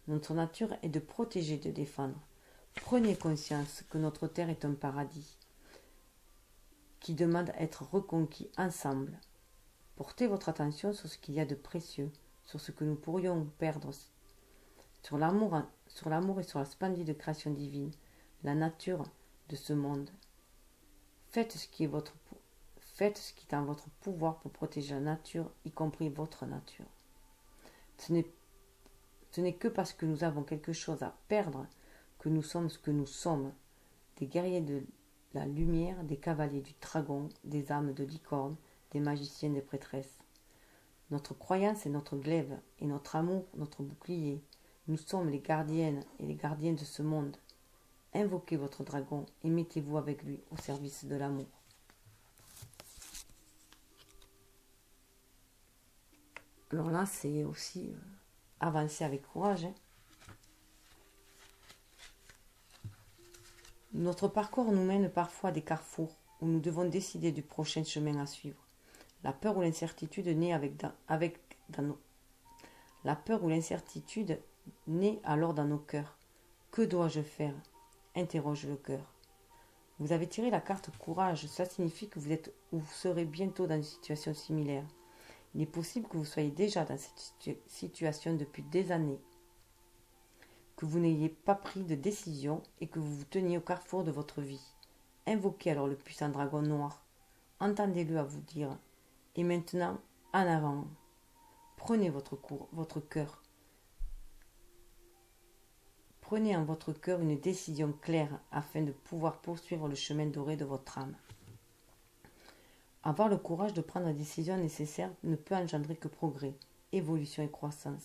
Notre nature est de protéger et de défendre. Prenez conscience que notre terre est un paradis qui demande à être reconquis ensemble. Portez votre attention sur ce qu'il y a de précieux, sur ce que nous pourrions perdre, sur l'amour et sur la splendide création divine, la nature de ce monde. Faites ce qui est en votre pouvoir pour protéger la nature, y compris votre nature. Ce n'est que parce que nous avons quelque chose à perdre que nous sommes ce que nous sommes, des guerriers de la lumière, des cavaliers du dragon, des âmes de licorne, des magiciens, des prêtresses. Notre croyance est notre glaive et notre amour notre bouclier. Nous sommes les gardiennes et les gardiens de ce monde. Invoquez votre dragon et mettez-vous avec lui au service de l'amour. Alors là, c'est aussi avancer avec courage. Notre parcours nous mène parfois à des carrefours où nous devons décider du prochain chemin à suivre. La peur ou l'incertitude naît alors dans nos cœurs. Que dois-je faire? Interroge le cœur. Vous avez tiré la carte courage. Cela signifie que vous serez bientôt dans une situation similaire. Il est possible que vous soyez déjà dans cette situation depuis des années, que vous n'ayez pas pris de décision et que vous vous teniez au carrefour de votre vie. Invoquez alors le puissant dragon noir. Entendez-le à vous dire « Et maintenant, en avant !» Prenez votre cœur. Prenez en votre cœur une décision claire afin de pouvoir poursuivre le chemin doré de votre âme. Avoir le courage de prendre la décision nécessaire ne peut engendrer que progrès, évolution et croissance.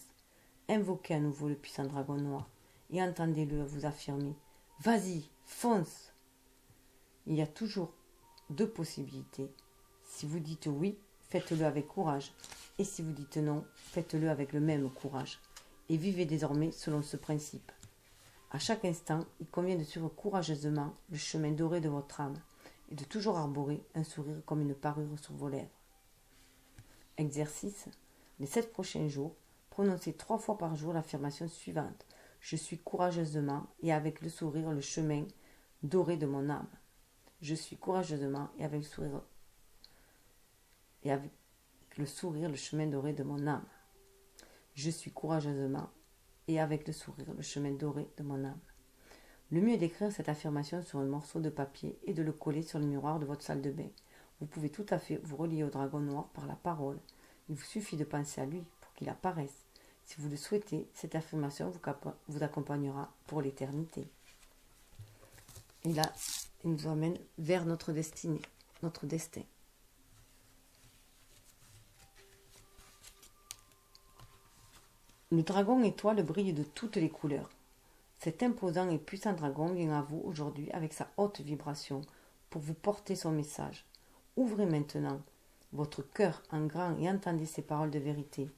Invoquez à nouveau le puissant dragon noir et entendez-le vous affirmer « Vas-y, fonce !» Il y a toujours deux possibilités. Si vous dites oui, faites-le avec courage. Et si vous dites non, faites-le avec le même courage. Et vivez désormais selon ce principe. À chaque instant, il convient de suivre courageusement le chemin doré de votre âme et de toujours arborer un sourire comme une parure sur vos lèvres. Exercice. Les 7 prochains jours, prononcez 3 fois par jour l'affirmation suivante. Je suis courageusement et avec le sourire le chemin doré de mon âme. Je suis courageusement et avec le sourire le chemin doré de mon âme. Je suis courageusement et avec le sourire le chemin doré de mon âme. Le mieux est d'écrire cette affirmation sur un morceau de papier et de le coller sur le miroir de votre salle de bain. Vous pouvez tout à fait vous relier au dragon noir par la parole. Il vous suffit de penser à lui pour qu'il apparaisse. Si vous le souhaitez, cette affirmation vous accompagnera pour l'éternité. Et là, il nous emmène vers notre destinée, notre destin. Le dragon étoile brille de toutes les couleurs. Cet imposant et puissant dragon vient à vous aujourd'hui avec sa haute vibration pour vous porter son message. Ouvrez maintenant votre cœur en grand et entendez ces paroles de vérité.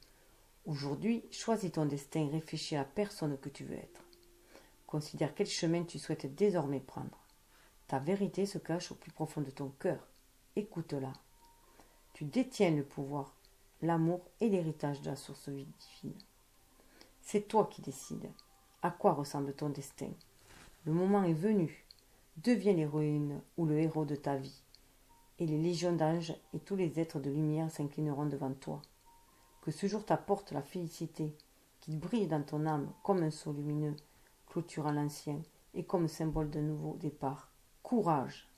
Aujourd'hui, choisis ton destin et réfléchis à la personne que tu veux être. Considère quel chemin tu souhaites désormais prendre. Ta vérité se cache au plus profond de ton cœur. Écoute-la. Tu détiens le pouvoir, l'amour et l'héritage de la source divine. C'est toi qui décides. À quoi ressemble ton destin? Le moment est venu. Deviens l'héroïne ou le héros de ta vie. Et les légions d'anges et tous les êtres de lumière s'inclineront devant toi. Que ce jour t'apporte la félicité, qu'il brille dans ton âme comme un sceau lumineux, clôturant l'ancien et comme symbole d'un nouveau départ. Courage!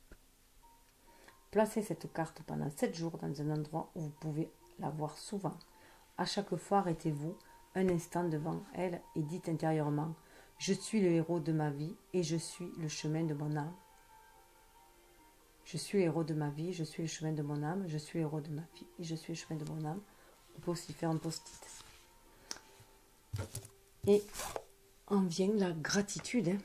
Placez cette carte pendant 7 jours dans un endroit où vous pouvez la voir souvent. À chaque fois, arrêtez-vous un instant devant elle et dites intérieurement « Je suis le héros de ma vie et je suis le chemin de mon âme. » Je suis le héros de ma vie, je suis le chemin de mon âme, je suis le héros de ma vie et je suis le chemin de mon âme. On peut aussi faire un post-it. Et en vient la gratitude.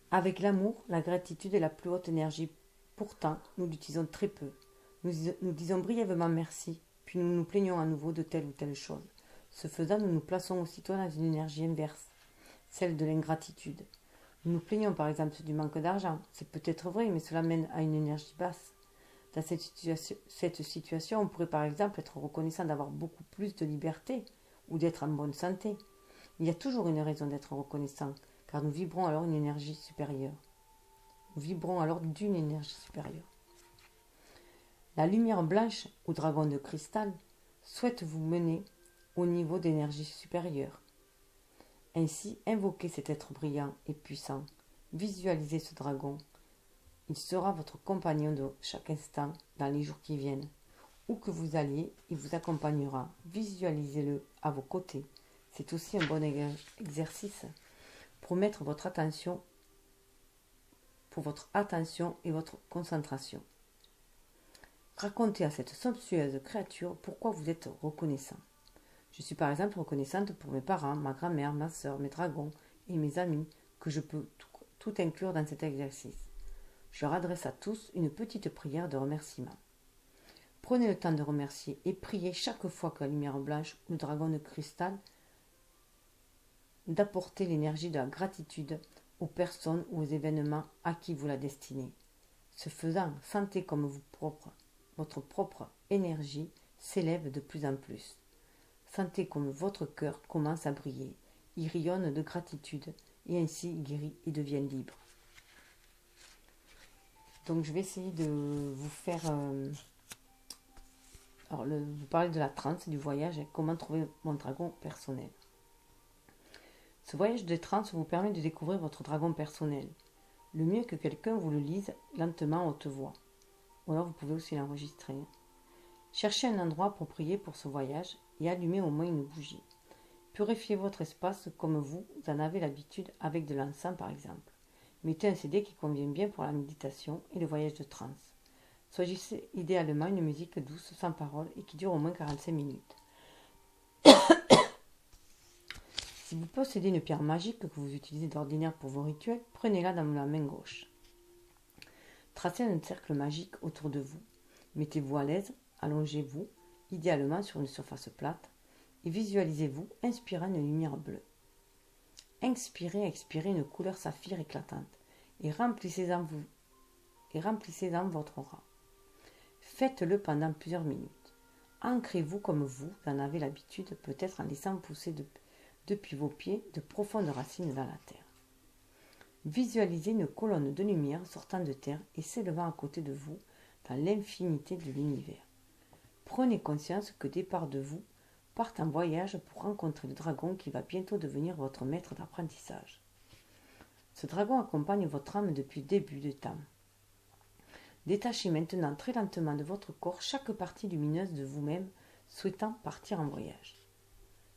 Avec l'amour, la gratitude est la plus haute énergie. Pourtant, nous l'utilisons très peu. Nous disons brièvement merci, puis nous nous plaignons à nouveau de telle ou telle chose. Ce faisant, nous nous plaçons aussitôt dans une énergie inverse, celle de l'ingratitude. Nous nous plaignons par exemple du manque d'argent. C'est peut-être vrai, mais cela mène à une énergie basse. Dans cette situation, on pourrait par exemple être reconnaissant d'avoir beaucoup plus de liberté ou d'être en bonne santé. Il y a toujours une raison d'être reconnaissant, car nous vibrons alors une énergie supérieure. Nous vibrons alors d'une énergie supérieure. La lumière blanche ou dragon de cristal souhaite vous mener au niveau d'énergie supérieure. Ainsi, invoquez cet être brillant et puissant. Visualisez ce dragon. Il sera votre compagnon de chaque instant dans les jours qui viennent. Où que vous alliez, il vous accompagnera. Visualisez-le à vos côtés. C'est aussi un bon exercice pour mettre votre attention et votre concentration. Racontez à cette somptueuse créature pourquoi vous êtes reconnaissant. Je suis par exemple reconnaissante pour mes parents, ma grand-mère, ma soeur, mes dragons et mes amis, que je peux tout inclure dans cet exercice. Je leur adresse à tous une petite prière de remerciement. Prenez le temps de remercier et priez chaque fois que la lumière blanche ou le dragon de cristal d'apporter l'énergie de la gratitude aux personnes ou aux événements à qui vous la destinez. Ce faisant, sentez comme votre propre énergie s'élève de plus en plus. Sentez comme votre cœur commence à briller. Il rayonne de gratitude et ainsi guérit et devient libre. Donc je vais essayer de vous faire... vous parler de la transe, du voyage et comment trouver mon dragon personnel. Ce voyage de transe vous permet de découvrir votre dragon personnel. Le mieux est que quelqu'un vous le lise lentement à haute voix. Ou alors vous pouvez aussi l'enregistrer. Cherchez un endroit approprié pour ce voyage et allumez au moins une bougie. Purifiez votre espace comme vous en avez l'habitude avec de l'encens par exemple. Mettez un CD qui convient bien pour la méditation et le voyage de transe. Choisissez idéalement une musique douce, sans parole et qui dure au moins 45 minutes. Si vous possédez une pierre magique que vous utilisez d'ordinaire pour vos rituels, prenez-la dans la main gauche. Tracez un cercle magique autour de vous. Mettez-vous à l'aise, allongez-vous, idéalement sur une surface plate, et visualisez-vous inspirant une lumière bleue. Inspirez et expirez une couleur saphir éclatante et remplissez-en votre aura. Faites-le pendant plusieurs minutes. Ancrez-vous comme vous en avez l'habitude, peut-être en laissant pousser depuis vos pieds de profondes racines dans la terre. Visualisez une colonne de lumière sortant de terre et s'élevant à côté de vous dans l'infinité de l'univers. Prenez conscience que des parts de vous partent en voyage pour rencontrer le dragon qui va bientôt devenir votre maître d'apprentissage. Ce dragon accompagne votre âme depuis le début du temps. Détachez maintenant très lentement de votre corps chaque partie lumineuse de vous-même souhaitant partir en voyage.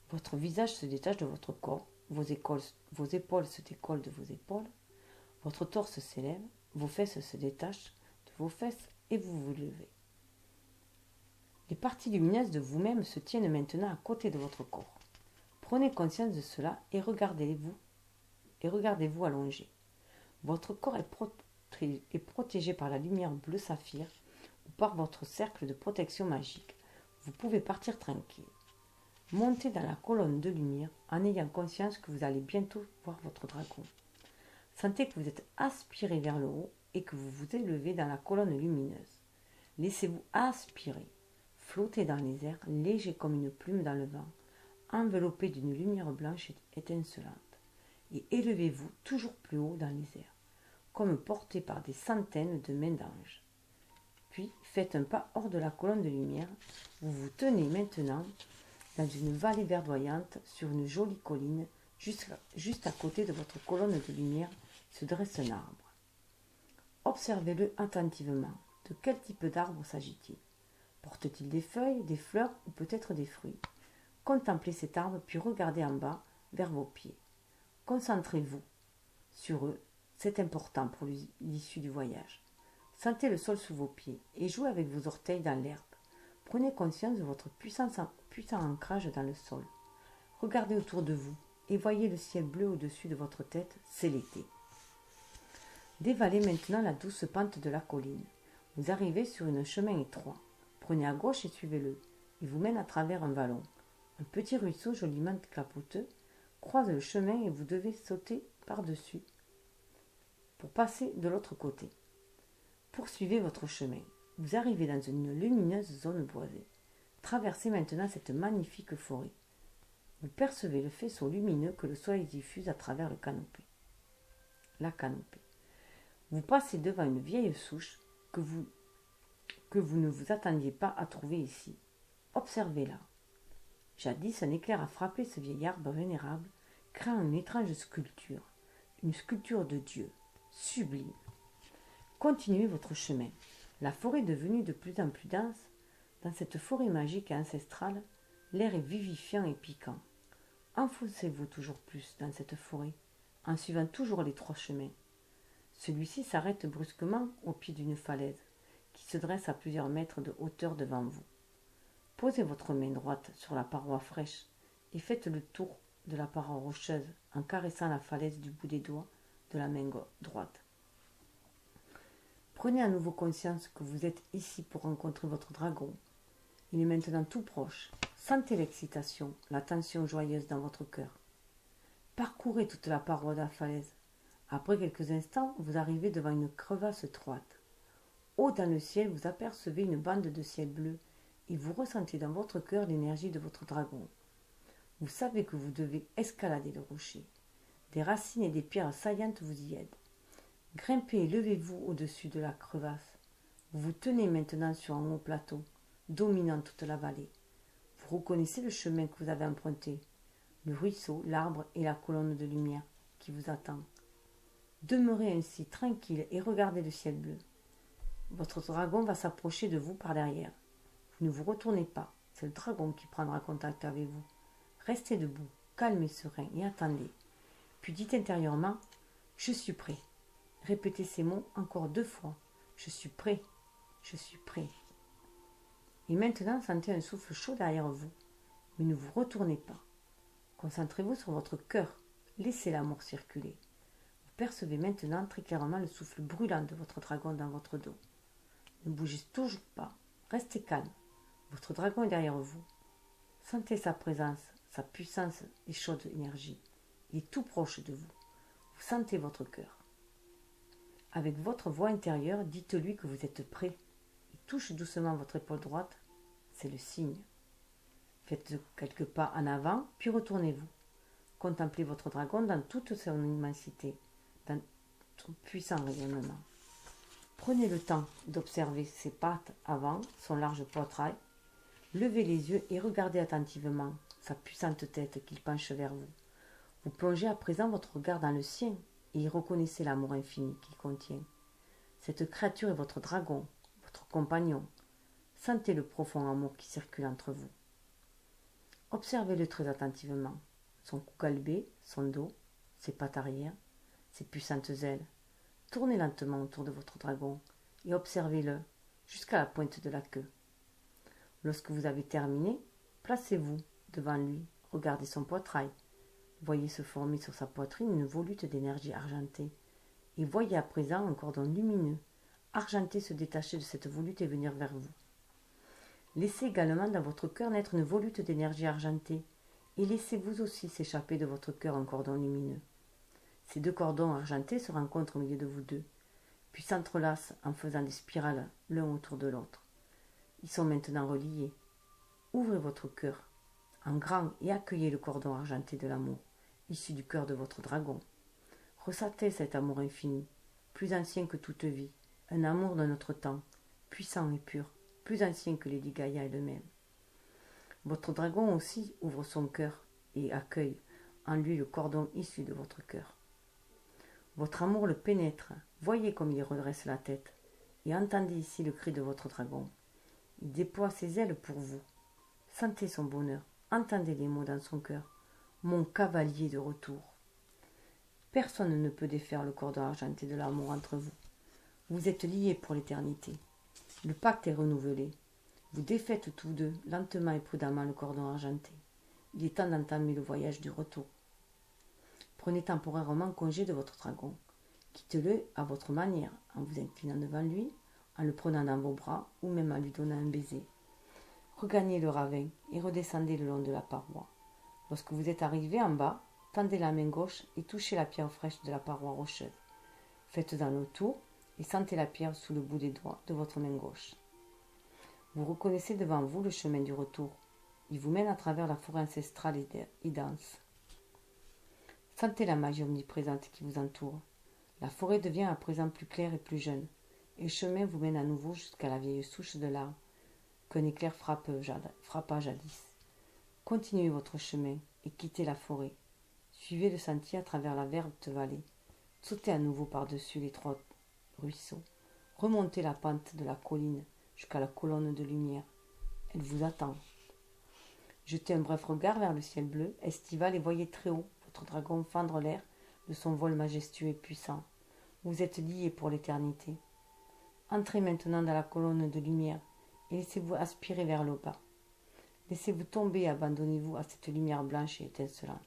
Votre visage se détache de votre corps, vos épaules se décollent de vos épaules, votre torse s'élève, vos fesses se détachent de vos fesses et vous vous levez. Les parties lumineuses de vous-même se tiennent maintenant à côté de votre corps. Prenez conscience de cela et regardez-vous allongé. Votre corps est protégé par la lumière bleu saphir ou par votre cercle de protection magique. Vous pouvez partir tranquille. Montez dans la colonne de lumière en ayant conscience que vous allez bientôt voir votre dragon. Sentez que vous êtes aspiré vers le haut et que vous vous élevez dans la colonne lumineuse. Laissez-vous aspirer, flotter dans les airs, léger comme une plume dans le vent, enveloppé d'une lumière blanche étincelante, et élevez-vous toujours plus haut dans les airs, comme porté par des centaines de mains d'anges. Puis faites un pas hors de la colonne de lumière. Vous vous tenez maintenant dans une vallée verdoyante sur une jolie colline. Juste à côté de votre colonne de lumière se dresse un arbre. Observez-le attentivement. De quel type d'arbre s'agit-il? Porte-t-il des feuilles, des fleurs ou peut-être des fruits? Contemplez cet arbre puis regardez en bas vers vos pieds. Concentrez-vous sur eux, c'est important pour l'issue du voyage. Sentez le sol sous vos pieds et jouez avec vos orteils dans l'herbe. Prenez conscience de votre puissant ancrage dans le sol. Regardez autour de vous et voyez le ciel bleu au-dessus de votre tête, c'est l'été. Dévalez maintenant la douce pente de la colline. Vous arrivez sur un chemin étroit. Prenez à gauche et suivez-le. Il vous mène à travers un vallon. Un petit ruisseau joliment clapouteux croise le chemin et vous devez sauter par-dessus pour passer de l'autre côté. Poursuivez votre chemin. Vous arrivez dans une lumineuse zone boisée. Traversez maintenant cette magnifique forêt. Vous percevez le faisceau lumineux que le soleil diffuse à travers la canopée. Vous passez devant une vieille souche que vous ne vous attendiez pas à trouver ici. Observez-la. Jadis, un éclair a frappé ce vieil arbre vénérable, créant une étrange sculpture, une sculpture de Dieu, sublime. Continuez votre chemin. La forêt est devenue de plus en plus dense. Dans cette forêt magique et ancestrale, l'air est vivifiant et piquant. Enfoncez-vous toujours plus dans cette forêt, en suivant toujours les trois chemins. Celui-ci s'arrête brusquement au pied d'une falaise, qui se dresse à plusieurs mètres de hauteur devant vous. Posez votre main droite sur la paroi fraîche et faites le tour de la paroi rocheuse en caressant la falaise du bout des doigts de la main droite. Prenez à nouveau conscience que vous êtes ici pour rencontrer votre dragon. Il est maintenant tout proche. Sentez l'excitation, la tension joyeuse dans votre cœur. Parcourez toute la paroi de la falaise. Après quelques instants, vous arrivez devant une crevasse étroite. Haut dans le ciel, vous apercevez une bande de ciel bleu et vous ressentez dans votre cœur l'énergie de votre dragon. Vous savez que vous devez escalader le rocher. Des racines et des pierres saillantes vous y aident. Grimpez et levez-vous au-dessus de la crevasse. Vous vous tenez maintenant sur un haut plateau, dominant toute la vallée. Vous reconnaissez le chemin que vous avez emprunté, le ruisseau, l'arbre et la colonne de lumière qui vous attend. Demeurez ainsi tranquille et regardez le ciel bleu. Votre dragon va s'approcher de vous par derrière. Vous ne vous retournez pas, c'est le dragon qui prendra contact avec vous. Restez debout, calme et serein et attendez. Puis dites intérieurement « Je suis prêt ». Répétez ces mots encore 2 fois. Je suis prêt, je suis prêt. Et maintenant, sentez un souffle chaud derrière vous, mais ne vous retournez pas. Concentrez-vous sur votre cœur. Laissez l'amour circuler. Vous percevez maintenant très clairement le souffle brûlant de votre dragon dans votre dos. Ne bougez toujours pas. Restez calme. Votre dragon est derrière vous. Sentez sa présence, sa puissance et chaude énergie. Il est tout proche de vous. Vous sentez votre cœur. Avec votre voix intérieure, dites-lui que vous êtes prêt. Il touche doucement votre épaule droite. C'est le signe. Faites quelques pas en avant, puis retournez-vous. Contemplez votre dragon dans toute son immensité, dans son puissant rayonnement. Prenez le temps d'observer ses pattes avant, son large poitrail. Levez les yeux et regardez attentivement sa puissante tête qu'il penche vers vous. Vous plongez à présent votre regard dans le sien et y reconnaissez l'amour infini qu'il contient. Cette créature est votre dragon, votre compagnon. Sentez le profond amour qui circule entre vous. Observez-le très attentivement. Son cou galbé, son dos, ses pattes arrière, ses puissantes ailes. Tournez lentement autour de votre dragon et observez-le jusqu'à la pointe de la queue. Lorsque vous avez terminé, placez-vous devant lui, regardez son poitrail. Voyez se former sur sa poitrine une volute d'énergie argentée et voyez à présent un cordon lumineux argenté se détacher de cette volute et venir vers vous. Laissez également dans votre cœur naître une volute d'énergie argentée et laissez vous aussi s'échapper de votre cœur un cordon lumineux. Ces deux cordons argentés se rencontrent au milieu de vous deux, puis s'entrelacent en faisant des spirales l'un autour de l'autre. Ils sont maintenant reliés. Ouvrez votre cœur en grand et accueillez le cordon argenté de l'amour, issu du cœur de votre dragon. Ressentez cet amour infini, plus ancien que toute vie, un amour de notre temps, puissant et pur, plus ancien que Lady Gaïa elle-même. Votre dragon aussi ouvre son cœur et accueille en lui le cordon issu de votre cœur. Votre amour le pénètre, voyez comme il redresse la tête, et entendez ici le cri de votre dragon. Il déploie ses ailes pour vous. Sentez son bonheur, entendez les mots dans son cœur. Mon cavalier de retour. Personne ne peut défaire le cordon argenté de l'amour entre vous. Vous êtes liés pour l'éternité. Le pacte est renouvelé. Vous défaites tous deux, lentement et prudemment, le cordon argenté. Il est temps d'entamer le voyage du retour. Prenez temporairement congé de votre dragon. Quittez-le à votre manière, en vous inclinant devant lui, en le prenant dans vos bras ou même en lui donnant un baiser. Regagnez le ravin et redescendez le long de la paroi. Lorsque vous êtes arrivé en bas, tendez la main gauche et touchez la pierre fraîche de la paroi rocheuse. Faites-en le tour et sentez la pierre sous le bout des doigts de votre main gauche. Vous reconnaissez devant vous le chemin du retour. Il vous mène à travers la forêt ancestrale et dense. Sentez la magie omniprésente qui vous entoure. La forêt devient à présent plus claire et plus jeune, et le chemin vous mène à nouveau jusqu'à la vieille souche de l'arbre qu'un éclair frappa jadis. Continuez votre chemin et quittez la forêt. Suivez le sentier à travers la verte vallée. Sautez à nouveau par-dessus les 3 ruisseaux. Remontez la pente de la colline jusqu'à la colonne de lumière. Elle vous attend. Jetez un bref regard vers le ciel bleu, estival, et voyez très haut votre dragon fendre l'air de son vol majestueux et puissant. Vous êtes liés pour l'éternité. Entrez maintenant dans la colonne de lumière et laissez-vous aspirer vers le bas. Laissez-vous tomber et abandonnez-vous à cette lumière blanche et étincelante.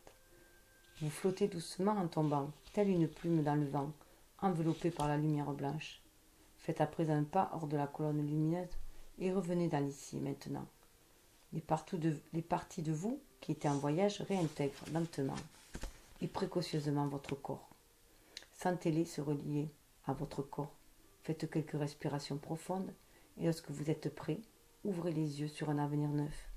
Vous flottez doucement en tombant, telle une plume dans le vent, enveloppée par la lumière blanche. Faites à présent un pas hors de la colonne lumineuse et revenez dans l'ici maintenant. Les parties de vous qui étaient en voyage réintègrent lentement et précautionneusement votre corps. Sentez-les se relier à votre corps. Faites quelques respirations profondes et lorsque vous êtes prêt, ouvrez les yeux sur un avenir neuf.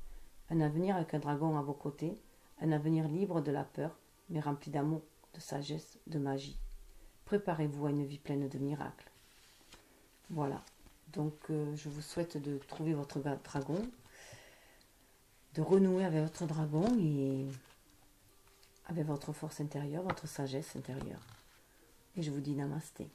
Un avenir avec un dragon à vos côtés, un avenir libre de la peur, mais rempli d'amour, de sagesse, de magie. Préparez-vous à une vie pleine de miracles. Voilà, donc je vous souhaite de trouver votre dragon, de renouer avec votre dragon et avec votre force intérieure, votre sagesse intérieure. Et je vous dis namasté.